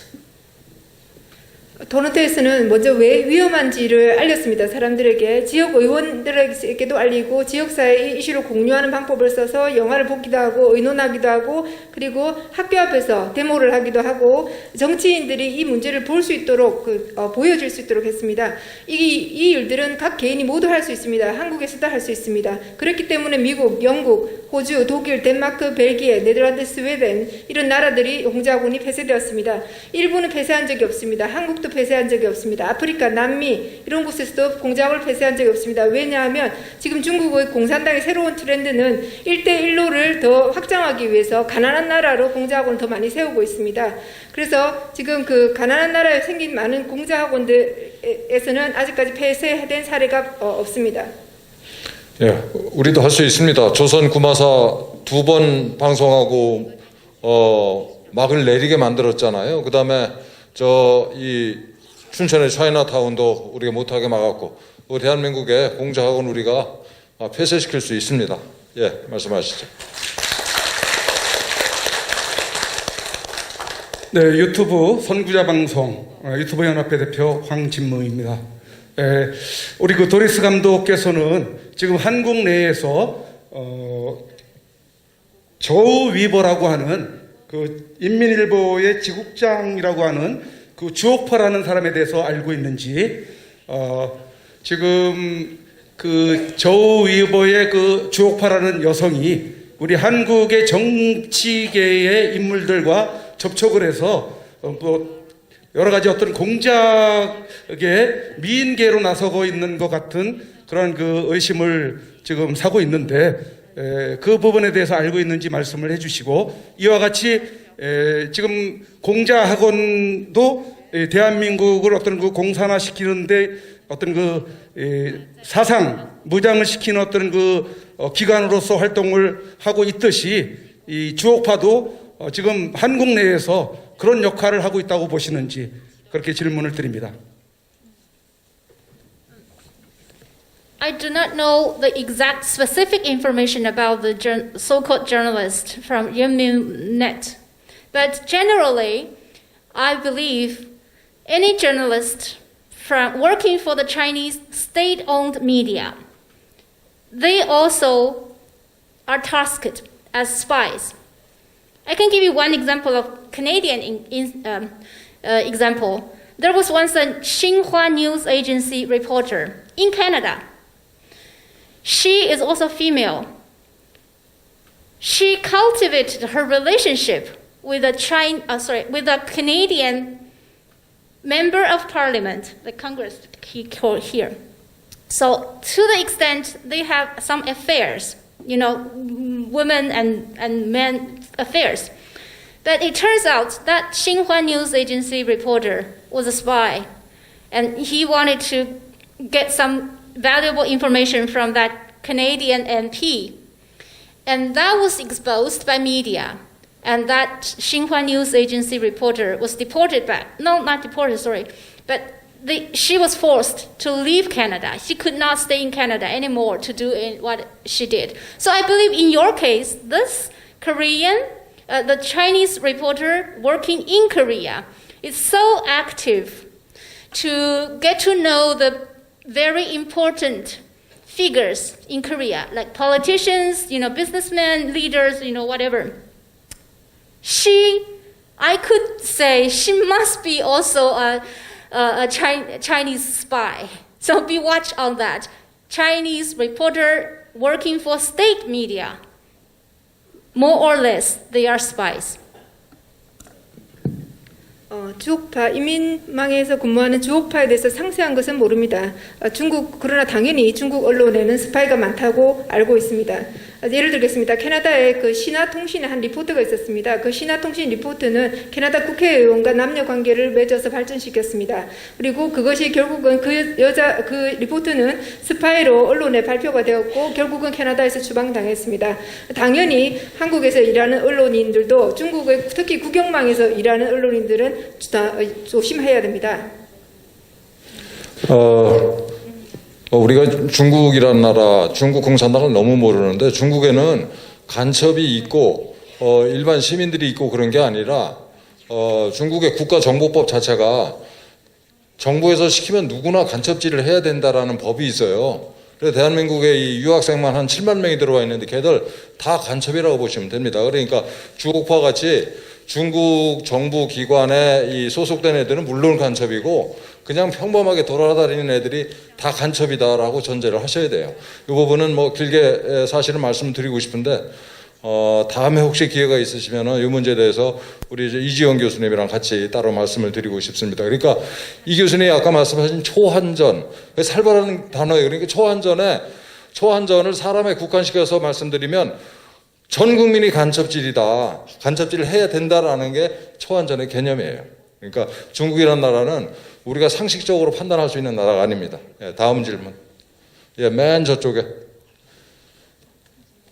토론토에서는 먼저 왜 위험한지를 알렸습니다. 사람들에게 지역 의원들에게도 알리고 지역사회 이슈를 공유하는 방법을 써서 영화를 보기도 하고 의논하기도 하고 그리고 학교 앞에서 데모를 하기도 하고 정치인들이 이 문제를 볼 수 있도록 보여줄 수 있도록 했습니다. 이 일들은 각 개인이 모두 할 수 있습니다. 한국에서도 할 수 있습니다. 그렇기 때문에 미국, 영국, 호주, 독일, 덴마크, 벨기에, 네덜란드, 스웨덴 이런 나라들이 공자학원이 폐쇄되었습니다. 일본은 폐쇄한 적이 없습니다. 한국도 폐쇄한 적이 없습니다. 아프리카, 남미 이런 곳에서도 공작을 폐쇄한 적이 없습니다. 왜냐하면 지금 중국의 공산당의 새로운 트렌드는 1대1로를 더 확장하기 위해서 가난한 나라로 공작학원을 더 많이 세우고 있습니다. 그래서 지금 그 가난한 나라에 생긴 많은 공작학원들에서는 아직까지 폐쇄된 사례가 없습니다. 예, 우리도 할 수 있습니다. 조선 구마사 2번 방송하고 막을 내리게 만들었잖아요. 그 다음에 이 춘천의 차이나타운도 우리가 못하게 막았고, 대한민국의 공작학원 우리가 폐쇄시킬 수 있습니다. 예, 말씀하시죠. 네, 유튜브 선구자 방송 유튜브 연합회 대표 황진무입니다. 우리 그 도리스 감독께서는 지금 한국 내에서 저우 위버라고 하는 그 인민일보의 지국장이라고 하는 그 주옥파라는 사람에 대해서 알고 있는지, 지금 그 저우 위버의 그 주옥파라는 여성이 우리 한국의 정치계의 인물들과 접촉을 해서 뭐 여러 가지 어떤 공작의 미인계로 나서고 있는 것 같은 그런 그 의심을 지금 사고 있는데, 그 부분에 대해서 알고 있는지 말씀을 해주시고, 이와 같이 지금 공자학원도 대한민국을 어떤 그 공산화시키는데 어떤 그 사상 무장을 시키는 어떤 그 기관으로서 활동을 하고 있듯이 이 주옥파도 지금 한국 내에서 그런 역할을 하고 있다고 보시는지, 그렇게 질문을 드립니다. I do not know the exact specific information about the so-called journalist from Yunmin.net, but generally, I believe any journalist from working for the Chinese state-owned media, they also are tasked as spies. I can give you one example of Canadian example. There was once a Xinhua News Agency reporter in Canada. She is also female. She cultivated her relationship with a Canadian member of parliament, the Congress he called here. So to the extent they have some affairs, women and men affairs. But it turns out that Xinhua News Agency reporter was a spy, and he wanted to get some valuable information from that Canadian MP. And that was exposed by media. And that Xinhua News Agency reporter was deported back. No, not deported, sorry. But she was forced to leave Canada. She could not stay in Canada anymore to do what she did. So I believe in your case, this the Chinese reporter working in Korea is so active to get to know the very important figures in Korea, like politicians, businessmen, leaders, whatever. I could say she must be also a Chinese spy. So be watch on that. Chinese reporter working for state media. More or less, they are spies. 주옥파, 이민망에서 근무하는 주옥파에 대해서 상세한 것은 모릅니다. 그러나 당연히 중국 언론에는 스파이가 많다고 알고 있습니다. 예를 들겠습니다. 캐나다의 그 신화통신의 한 리포트가 있었습니다. 그 신화통신 리포트는 캐나다 국회의원과 남녀 관계를 맺어서 발전시켰습니다. 그리고 그것이 결국은 그 리포트는 스파이로 언론에 발표가 되었고 결국은 캐나다에서 추방당했습니다. 당연히 한국에서 일하는 언론인들도 중국의 특히 국영망에서 일하는 언론인들은 조심해야 됩니다. 우리가 중국이라는 나라, 중국共产党을 너무 모르는데 중국에는 간첩이 있고 일반 시민들이 있고 그런 게 아니라 중국의 국가정보법 자체가 정부에서 시키면 누구나 간첩질을 해야 된다라는 법이 있어요. 그래서 대한민국에 이 유학생만 한 7만 명이 들어와 있는데 걔들 다 간첩이라고 보시면 됩니다. 그러니까 주옥파 같이 중국 정부 기관에 이 소속된 애들은 물론 간첩이고 그냥 평범하게 돌아다니는 애들이 다 간첩이다라고 전제를 하셔야 돼요. 이 부분은 뭐 길게 사실은 말씀드리고 싶은데 다음에 혹시 기회가 있으시면 이 문제에 대해서 우리 이제 이지영 교수님이랑 같이 따로 말씀을 드리고 싶습니다. 그러니까 이 교수님이 아까 말씀하신 초한전, 살벌한 단어예요. 그러니까 초한전을 사람에 국한시켜서 말씀드리면 전 국민이 간첩질을 해야 된다라는 게 초한전의 개념이에요. 그러니까 중국이라는 나라는 우리가 상식적으로 판단할 수 있는 나라가 아닙니다. 다음 질문. 맨 저쪽에.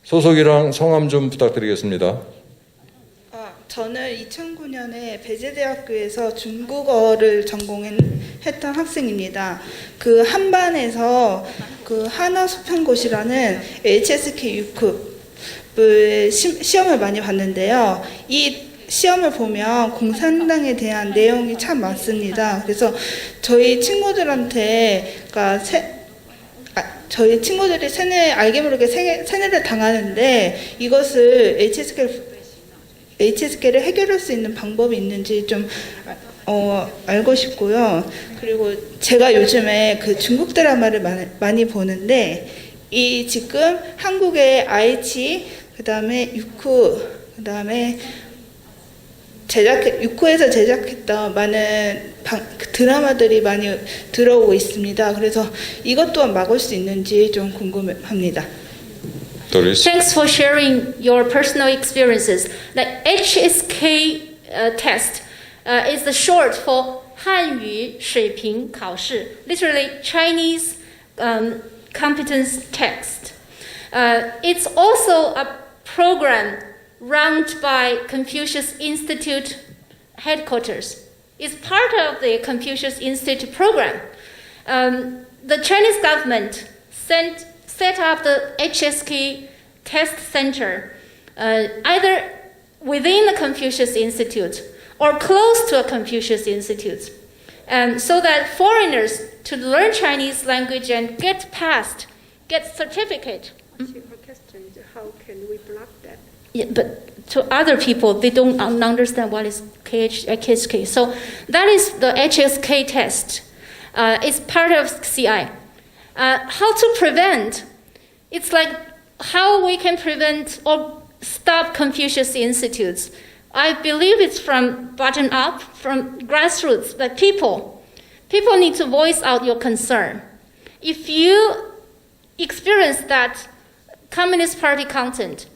소속이랑 성함 좀 부탁드리겠습니다. 저는 2009년에 배재대학교에서 중국어를 전공했던 학생입니다. 그 한반에서 그 하나소평고시라는 HSK 6급을 시험을 많이 봤는데요. 이 시험을 보면 공산당에 대한 내용이 참 많습니다. 그래서 저희 친구들한테, 저희 친구들이 알게 모르게 세뇌를 당하는데 이것을 HSK를 해결할 수 있는 방법이 있는지 좀 알고 싶고요. 그리고 제가 요즘에 그 중국 드라마를 많이 보는데 이 지금 한국의 아이치, 그다음에 유쿠, 그다음에 유쿠에서 제작했던 많은 드라마들이 많이 들어오고 있습니다. 그래서 이것 또한 막을 수 있는지 좀 궁금합니다. Thanks for sharing your personal experiences. The HSK test is the short for 汉语水平考试, literally Chinese competence test. It's also a program run by Confucius Institute headquarters. It's part of the Confucius Institute program. The Chinese government set up the HSK test center either within the Confucius Institute or close to a Confucius Institute, so that foreigners to learn Chinese language and get certificate. Her question is how can we block that? Yeah, but to other people, they don't understand what is HSK. So that is the HSK test. It's part of CI. How to prevent? It's like how we can prevent or stop Confucius Institutes. I believe it's from bottom up, from grassroots, that people need to voice out your concern. If you experience that Communist Party content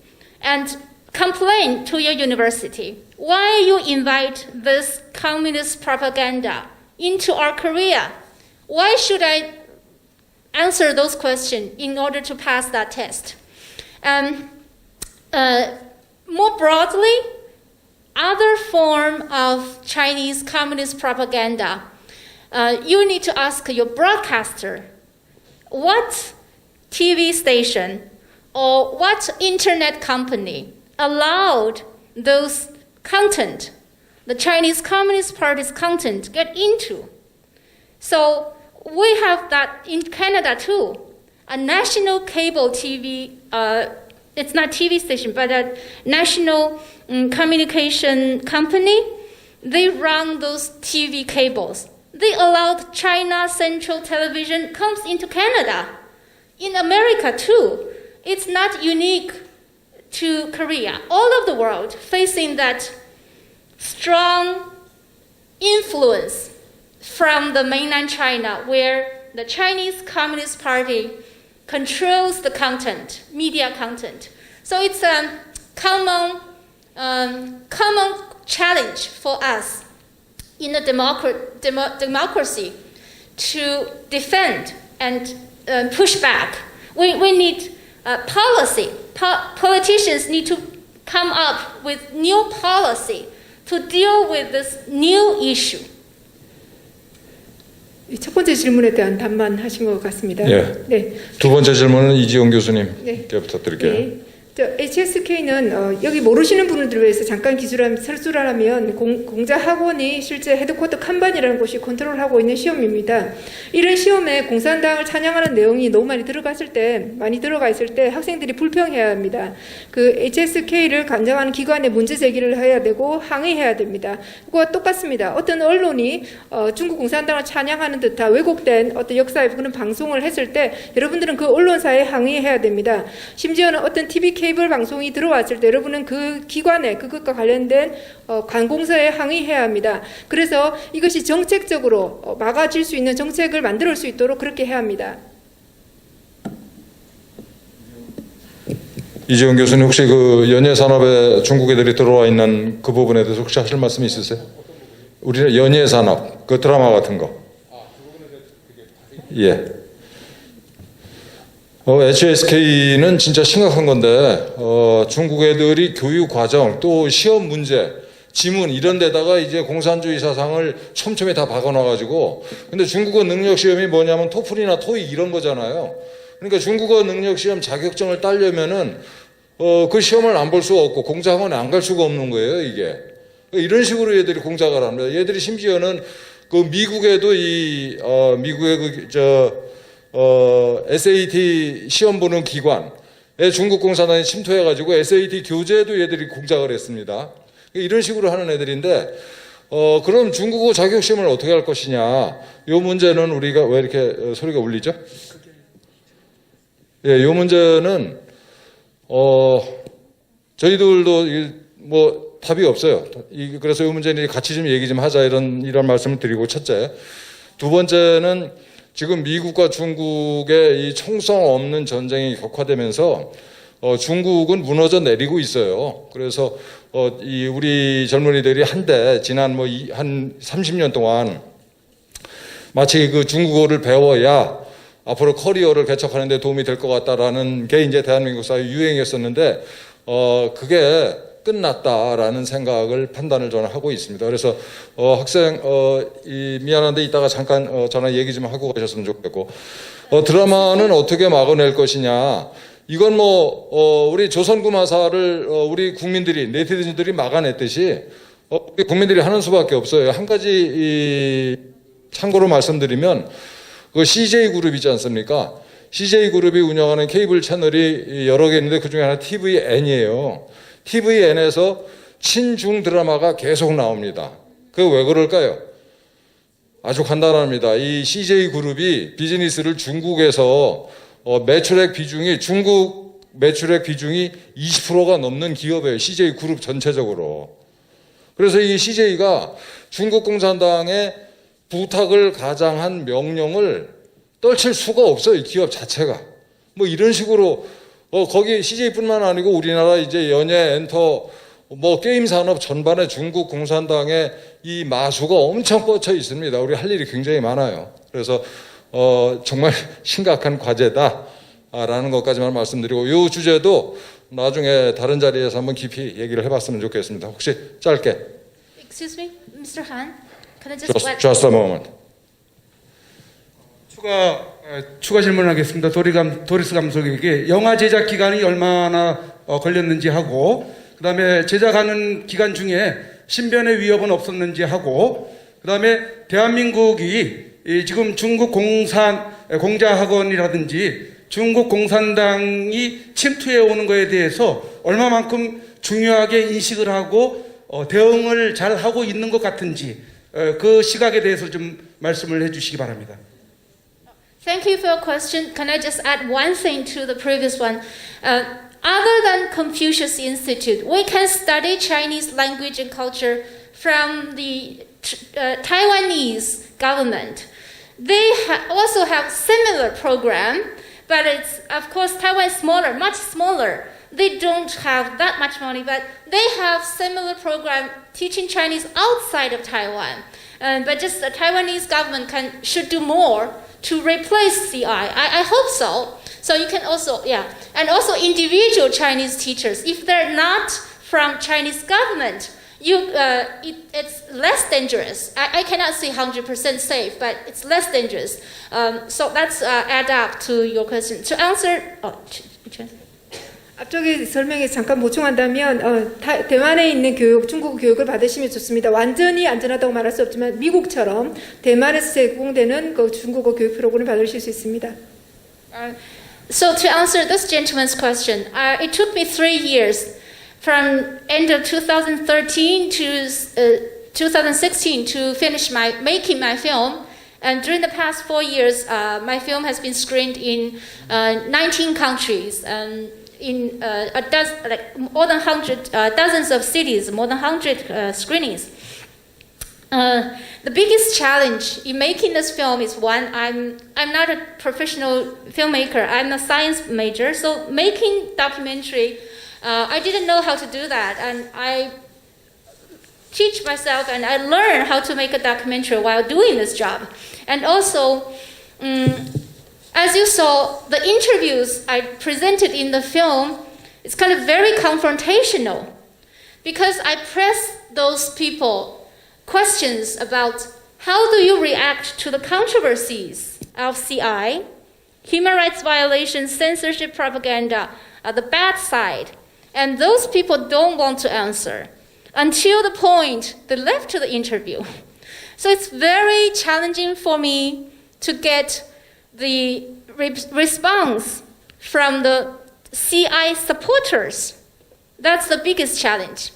and complain to your university, why you invite this communist propaganda into our Korea? Why should I answer those questions in order to pass that test? More broadly, other form of Chinese communist propaganda, you need to ask your broadcaster, what TV station or what internet company allowed those content, the Chinese Communist Party's content, get into. So we have that in Canada too. a national cable TV, it's not TV station, but a national communication company, they run those TV cables. They allowed China Central Television comes into Canada, in America too. It's not unique to Korea. All of the world facing that strong influence from the mainland China, where the Chinese Communist Party controls the content, media content. So it's a common challenge for us in a democracy to defend and push back. We need policy. Politicians need to come up with new policy to deal with this new issue. 이 첫 번째 질문에 대한 답만 하신 것 같습니다. 예. 네. 두 번째 질문은 이지용 교수님께 네. 부탁드릴게요. 네. HSK는 여기 모르시는 분들을 위해서 잠깐 설수하면 공자 학원이 실제 헤드쿼터 칸반이라는 곳이 컨트롤하고 있는 시험입니다. 이런 시험에 공산당을 찬양하는 내용이 너무 많이 들어가 있을 때 학생들이 불평해야 합니다. 그 HSK를 관장하는 기관에 문제 제기를 해야 되고 항의해야 됩니다. 그거와 똑같습니다. 어떤 언론이 중국 공산당을 찬양하는 듯한 왜곡된 어떤 역사의 그런 방송을 했을 때 여러분들은 그 언론사에 항의해야 됩니다. 심지어는 어떤 TV 케이블 방송이 들어왔을 때 여러분은 그 기관에 그것과 관련된 관공서에 항의해야 합니다. 그래서 이것이 정책적으로 막아질 수 있는 정책을 만들 수 있도록 그렇게 해야 합니다. 이지용 교수님 혹시 그 연예 산업에 중국 애들이 들어와 있는 그 부분에 대해서 혹시 하실 말씀 있으세요? 우리는 연예 산업, 그 드라마 같은 거. 예. HSK는 진짜 심각한 건데 중국 애들이 교육 과정 또 시험 문제 지문 이런 데다가 이제 공산주의 사상을 촘촘히 다 박아놔가지고 근데 중국어 능력 시험이 뭐냐면 토플이나 토익 이런 거잖아요. 그러니까 중국어 능력 시험 자격증을 따려면은 그 시험을 안 볼 수가 없고 공자학원에 안 갈 수가 없는 거예요 이게. 이런 식으로 얘들이 공작을 합니다. 얘들이 심지어는 그 미국에도 미국의 SAT 시험 보는 기관에 중국 공산당이 침투해가지고 SAT 교재도 얘들이 공작을 했습니다. 이런 식으로 하는 애들인데, 그럼 중국어 자격시험을 어떻게 할 것이냐. 이 문제는 우리가 왜 이렇게 소리가 울리죠? 예, 이 문제는, 저희들도 뭐 답이 없어요. 그래서 이 문제는 같이 좀 얘기 좀 하자 이런 말씀을 드리고 첫째. 두 번째는 지금 미국과 중국의 이 총성 없는 전쟁이 격화되면서 중국은 무너져 내리고 있어요. 그래서 우리 젊은이들이 지난 한 30년 동안 마치 그 중국어를 배워야 앞으로 커리어를 개척하는 데 도움이 될 것 같다라는 게 이제 대한민국 사회 유행이었었는데 그게 끝났다라는 생각을 판단을 저는 하고 있습니다. 그래서 학생 미안한데 이따가 잠깐 전화 얘기 좀 하고 가셨으면 좋겠고 드라마는 어떻게 막아낼 것이냐. 이건 우리 조선구마사를 우리 국민들이 네티즌들이 막아냈듯이 우리 국민들이 하는 수밖에 없어요. 한 가지 참고로 말씀드리면 그 CJ 그룹 있지 않습니까? CJ 그룹이 운영하는 케이블 채널이 여러 개 있는데 그 중에 하나 TVN이에요. TVN에서 친중 드라마가 계속 나옵니다. 그 왜 그럴까요? 아주 간단합니다. 이 CJ 그룹이 비즈니스를 중국에서 매출액 비중이 중국 매출액 비중이 20%가 넘는 기업이에요. CJ 그룹 전체적으로. 그래서 이 CJ가 중국 공산당의 부탁을 가장한 명령을 떨칠 수가 없어요. 이 기업 자체가. 뭐 이런 식으로 거기 CJ뿐만 아니고 우리나라 이제 연예 엔터 게임 산업 전반에 중국 공산당의 이 마수가 엄청 뻗쳐 있습니다. 우리 할 일이 굉장히 많아요. 그래서 정말 심각한 과제다라는 것까지만 말씀드리고 이 주제도 나중에 다른 자리에서 한번 깊이 얘기를 해봤으면 좋겠습니다. 혹시 짧게. Excuse me, Mr. Han. Can I just Just a moment. 추가 질문하겠습니다. 도리스 감독에게 영화 제작 기간이 얼마나 걸렸는지 하고, 그다음에 제작하는 기간 중에 신변의 위협은 없었는지 하고, 그다음에 대한민국이 지금 중국 공자학원이라든지 중국 공산당이 침투해 오는 것에 대해서 얼마만큼 중요하게 인식을 하고 대응을 잘 하고 있는 것 같은지 그 시각에 대해서 좀 말씀을 해주시기 바랍니다. Thank you for your question. Can I just add one thing to the previous one? Other than Confucius Institute, we can study Chinese language and culture from the Taiwanese government. They also have similar program, but it's of course Taiwan is smaller, much smaller. They don't have that much money, but they have similar program teaching Chinese outside of Taiwan. But just the Taiwanese government should do more to replace CI. I hope so. So you can also, and also individual Chinese teachers, if they're not from Chinese government, it's less dangerous. I cannot say 100% safe, but it's less dangerous. So let's add up to your question. To answer, 앞쪽에 설명에 잠깐 보충한다면 대만에 있는 교육, 중국 교육을 받으시면 좋습니다. 완전히 안전하다고 말할 수 없지만 미국처럼 대만에서 제공되는 그 중국어 교육 프로그램을 받으실 수 있습니다. So to answer this gentleman's question, it took me 3 years from end of 2013 to 2016 to finish making my film. And during the past 4 years, my film has been screened in 19 countries. In more than 100 dozens of cities, more than 100 screenings. The biggest challenge in making this film is one, I'm not a professional filmmaker, I'm a science major, so making documentary, I didn't know how to do that, and I teach myself and I learn how to make a documentary while doing this job. And also, as you saw, the interviews I presented in the film, it's kind of very confrontational because I press those people questions about how do you react to the controversies of CI, human rights violations, censorship, propaganda, the bad side. And those people don't want to answer until the point they left the interview. So it's very challenging for me to get the response from the CI supporters. That's the biggest challenge.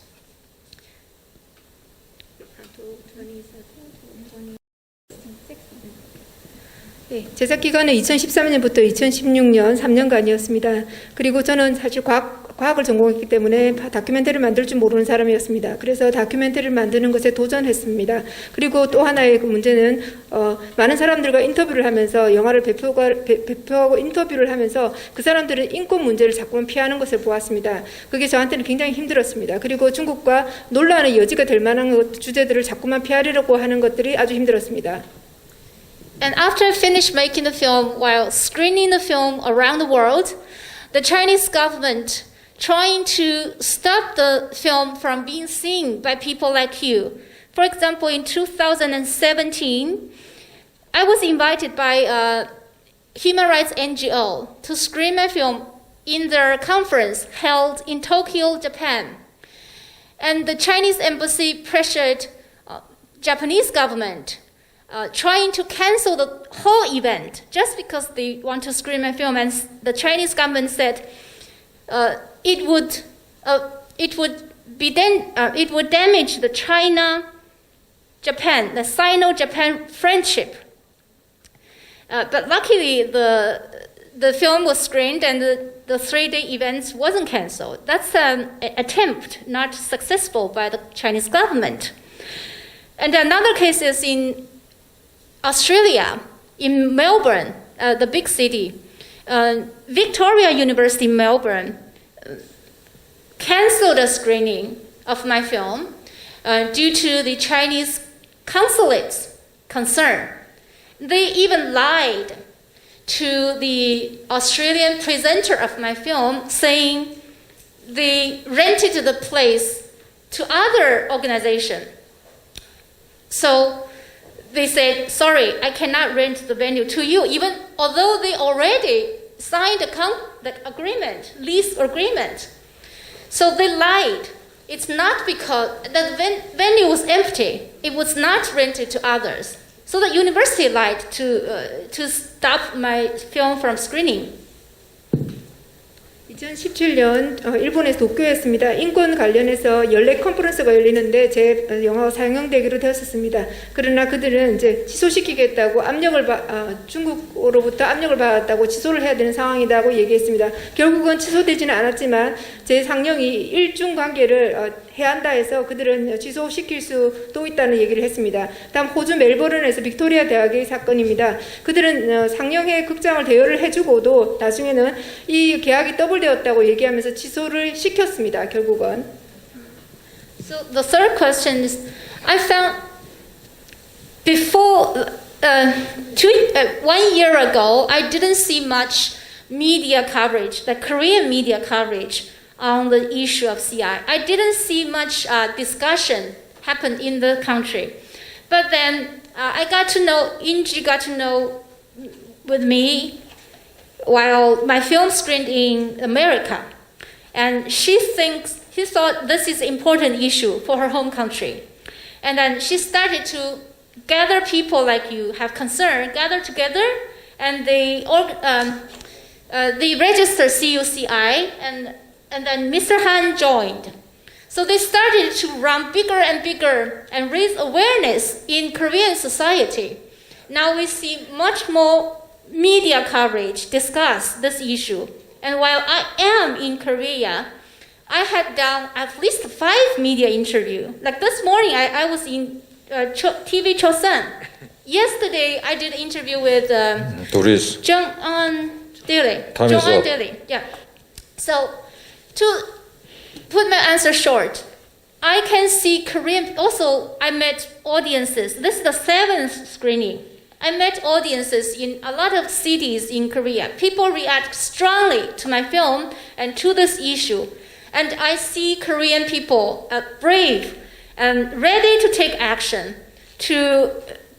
네, 제작 기간은 2013년부터 2016년 3년간이었습니다. 그리고 저는 사실 과학을 전공했기 때문에 다큐멘터리를 만들 줄 모르는 사람이었습니다. 그래서 다큐멘터리를 만드는 것에 도전했습니다. 그리고 또 하나의 그 문제는 많은 사람들과 인터뷰를 하면서 영화를 배포하고 인터뷰를 하면서 그 사람들은 인권 문제를 자꾸만 피하는 것을 보았습니다. 그게 저한테는 굉장히 힘들었습니다. 그리고 중국과 논란의 여지가 될 만한 주제들을 자꾸만 피하려고 하는 것들이 아주 힘들었습니다. And after I finished making the film, while screening the film around the world, the Chinese government trying to stop the film from being seen by people like you. For example, in 2017, I was invited by a human rights NGO to screen my film in their conference held in Tokyo, Japan. And the Chinese embassy pressured Japanese government trying to cancel the whole event just because they want to screen my film, and the Chinese government said it would damage the China-Japan, the Sino-Japan friendship. But luckily, the film was screened and the 3-day event wasn't canceled. That's an attempt, not successful by the Chinese government. And another case is in Australia, in Melbourne, the big city. Victoria University in Melbourne canceled a screening of my film due to the Chinese consulate's concern. They even lied to the Australian presenter of my film, saying they rented the place to other organization. So they said, sorry, I cannot rent the venue to you, even although they already signed the agreement, lease agreement. So they lied. It's not because the venue was empty. It was not rented to others. So the university lied to stop my film from screening. 2017년 일본에서 도쿄였습니다. 인권 관련해서 연례 컨퍼런스가 열리는데 제 영화가 상영되기로 되었었습니다. 그러나 그들은 이제 취소시키겠다고 중국으로부터 압력을 받았다고 취소를 해야 되는 상황이라고 얘기했습니다. 결국은 취소되지는 않았지만 제 상영이 일중 관계를 해야 한다 해서 그들은 취소시킬 수도 있다는 얘기를 했습니다. 다음 호주 멜버른에서 빅토리아 대학의 사건입니다. 그들은 상영회 극장을 대여를 해주고도 나중에는 이 계약이 더블되었다고 얘기하면서 취소를 시켰습니다. 결국은. So the third question is, I found before 1 year ago, I didn't see much media coverage, the Korean media coverage on the issue of CI. I didn't see much discussion happen in the country. But then I got to know, Inji got to know with me while my film screened in America. And she thought this is an important issue for her home country. And then she started to gather people like you have concern, gather together, and they registered CUCI, and then Mr. Han joined. So they started to run bigger and bigger and raise awareness in Korean society. Now we see much more media coverage discuss this issue. And while I am in Korea, I had done at least 5 media interviews. Like this morning, I was in TV Chosun. Yesterday, I did an interview with 도리스. Jung-un Daily. Time's Jung-un up. Daily, yeah. So, to put my answer short, I can see Korean, also I met audiences. This is the 7th screening. I met audiences in a lot of cities in Korea. People react strongly to my film and to this issue. And I see Korean people brave and ready to take action to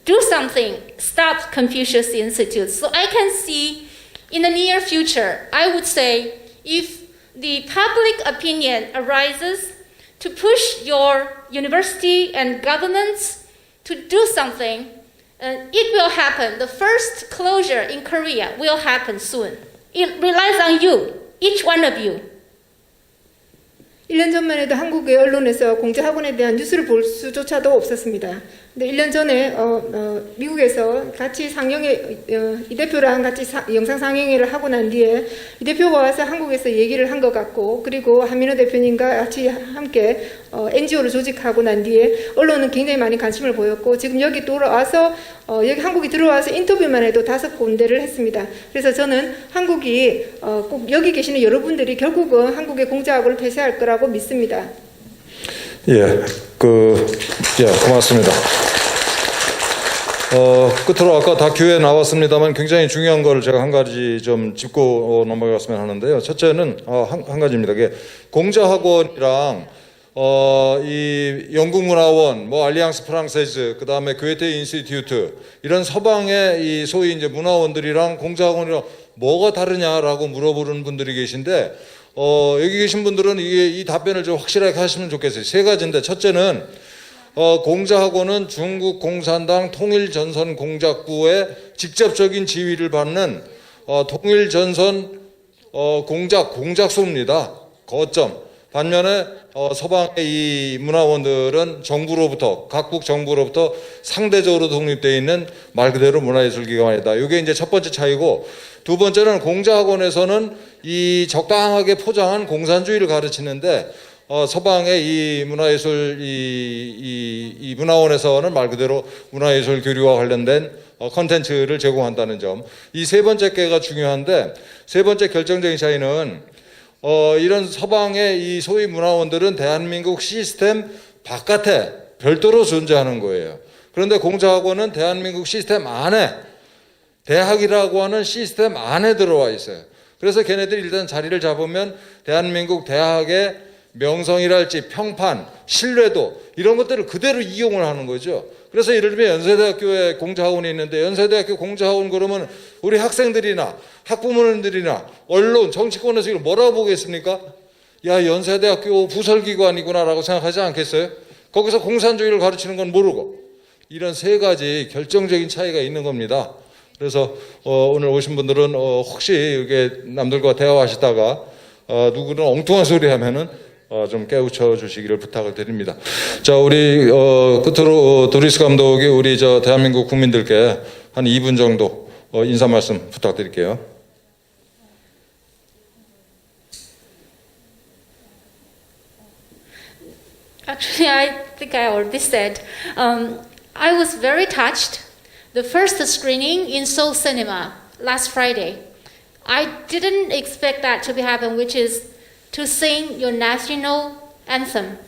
do something, stop Confucius Institute. So I can see in the near future, I would say, if the public opinion arises to push your university and governments to do something, it will happen. The first closure in Korea will happen soon. It relies on you, each one of you. 1년 전만 해도 한국의 언론에서 공자학원에 대한 뉴스를 볼 수조차도 없었습니다. 근데 1년 전에 미국에서 같이 상영회 이 대표랑 같이 영상 상영회를 하고 난 뒤에 이 대표가 와서 한국에서 얘기를 한 것 같고, 그리고 한민호 대표님과 같이 함께 NGO를 조직하고 난 뒤에 언론은 굉장히 많이 관심을 보였고, 지금 여기 돌아와서 여기 한국이 들어와서 인터뷰만 해도 5군데를 했습니다. 그래서 저는 한국이 꼭 여기 계시는 여러분들이 결국은 한국의 공자학원을 폐쇄할 거라고 믿습니다. 고맙습니다. 끝으로 아까 다큐에 나왔습니다만 굉장히 중요한 걸 제가 한 가지 좀 짚고 넘어갔으면 하는데요. 첫째는 한 가지입니다. 그게 공자학원이랑 이 영국문화원, 뭐 알리앙스 프랑세즈, 그 다음에 괴테 인스티튜트 이런 서방의 이 소위 이제 문화원들이랑 공자학원이랑 뭐가 다르냐라고 물어보는 분들이 계신데, 여기 계신 분들은 이 답변을 좀 확실하게 하시면 좋겠어요. 3가지인데, 첫째는 공자학원은 중국 공산당 통일전선 공작부의 직접적인 지휘를 받는 통일전선 공작소입니다. 거점. 반면에 서방의 이 문화원들은 정부로부터, 각국 정부로부터 상대적으로 독립되어 있는 말 그대로 문화예술기관이다. 이게 이제 첫 번째 차이고, 두 번째는 공자학원에서는 이 적당하게 포장한 공산주의를 가르치는데, 서방의 이 문화예술 이 문화원에서는 말 그대로 문화예술 교류와 관련된 컨텐츠를 제공한다는 점. 이 3번째 개가 중요한데, 3번째 결정적인 차이는 이런 서방의 이 소위 문화원들은 대한민국 시스템 바깥에 별도로 존재하는 거예요. 그런데 공자학원은 대한민국 시스템 안에, 대학이라고 하는 시스템 안에 들어와 있어요. 그래서 걔네들이 일단 자리를 잡으면 대한민국 대학의 명성이랄지 평판, 신뢰도 이런 것들을 그대로 이용을 하는 거죠. 그래서 예를 들면 연세대학교에 공자학원이 있는데, 연세대학교 공자학원 그러면 우리 학생들이나 학부모님들이나 언론, 정치권에서 이걸 뭐라고 보겠습니까? 야, 연세대학교 부설기관이구나라고 생각하지 않겠어요? 거기서 공산주의를 가르치는 건 모르고. 이런 3가지 결정적인 차이가 있는 겁니다. 그래서 오늘 오신 분들은 혹시 이게 남들과 대화하시다가 누구는 엉뚱한 소리 하면은 좀 깨우쳐 주시기를 부탁을 드립니다. 자, 우리 끝으로 도리스 감독이 우리 대한민국 국민들께 한 2분 정도 인사 말씀 부탁드릴게요. Actually, I think I already said. I was very touched. The first screening in Seoul Cinema last Friday. I didn't expect that to be happen, which is to sing your national anthem,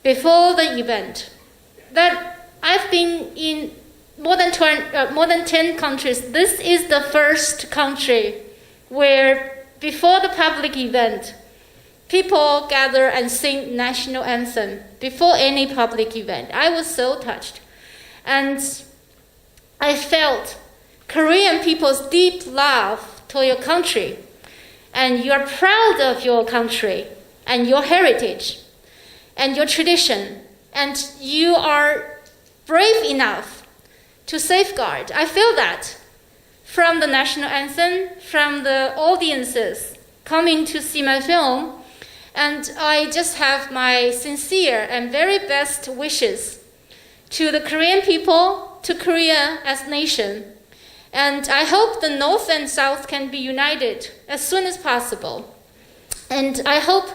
before the event. That I've been in more than 10 countries. This is the first country where before the public event, people gather and sing national anthem before any public event. I was so touched. And I felt Korean people's deep love to your country. And you are proud of your country and your heritage and your tradition. And you are brave enough to safeguard. I feel that from the national anthem, from the audiences coming to see my film. And I just have my sincere and very best wishes to the Korean people, to Korea as a nation. And I hope the North and South can be united as soon as possible. And I hope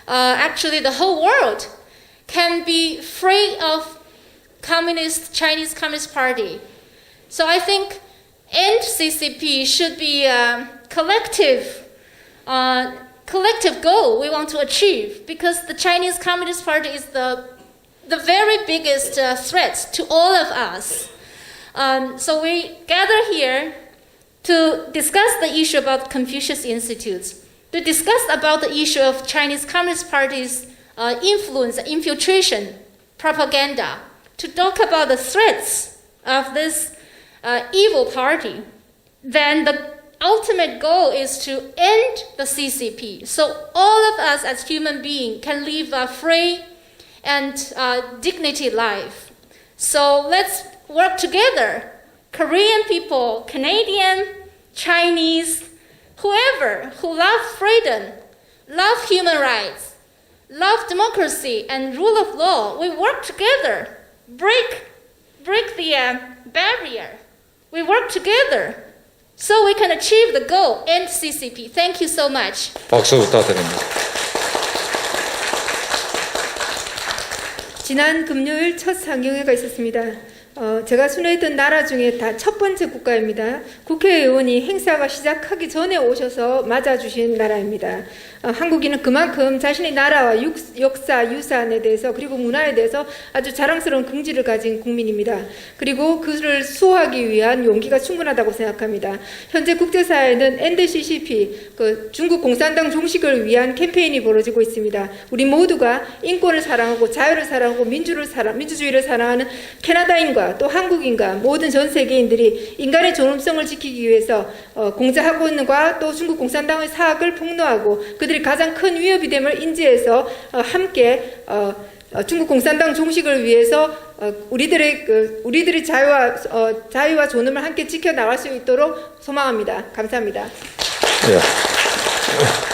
actually the whole world can be free of Chinese Communist Party. So I think end CCP should be a collective goal we want to achieve, because the Chinese Communist Party is the very biggest threat to all of us. So we gather here to discuss the issue about Confucius Institutes, to discuss about the issue of Chinese Communist Party's influence, infiltration, propaganda, to talk about the threats of this evil party. Then the ultimate goal is to end the CCP, so all of us as human beings can live a free and dignity life. So let's work together, Korean people, Canadian, Chinese, whoever who love freedom, love human rights, love democracy and rule of law. We work together, break the barrier. We work together so we can achieve the goal, end CCP. Thank you so much. 박수 부탁드립니다. 지난 금요일 첫 상경회가 있었습니다. 제가 순회했던 나라 중에 다 첫 번째 국가입니다. 국회의원이 행사가 시작하기 전에 오셔서 맞아주신 나라입니다. 한국인은 그만큼 자신의 나라와 역사, 유산에 대해서 그리고 문화에 대해서 아주 자랑스러운 긍지를 가진 국민입니다. 그리고 그를 수호하기 위한 용기가 충분하다고 생각합니다. 현재 국제사회는 엔드 CCP, 중국 공산당 종식을 위한 캠페인이 벌어지고 있습니다. 우리 모두가 인권을 사랑하고 자유를 사랑하고 민주주의를 사랑하는 캐나다인과 또 한국인과 모든 전 세계인들이 인간의 존엄성을 지키기 위해서 공자학원과 또 중국 공산당의 사악을 폭로하고 그들이 가장 큰 위협이 됨을 인지해서 함께 중국 공산당 종식을 위해서 우리들의 자유와 존엄을 함께 지켜나갈 수 있도록 소망합니다. 감사합니다. 예.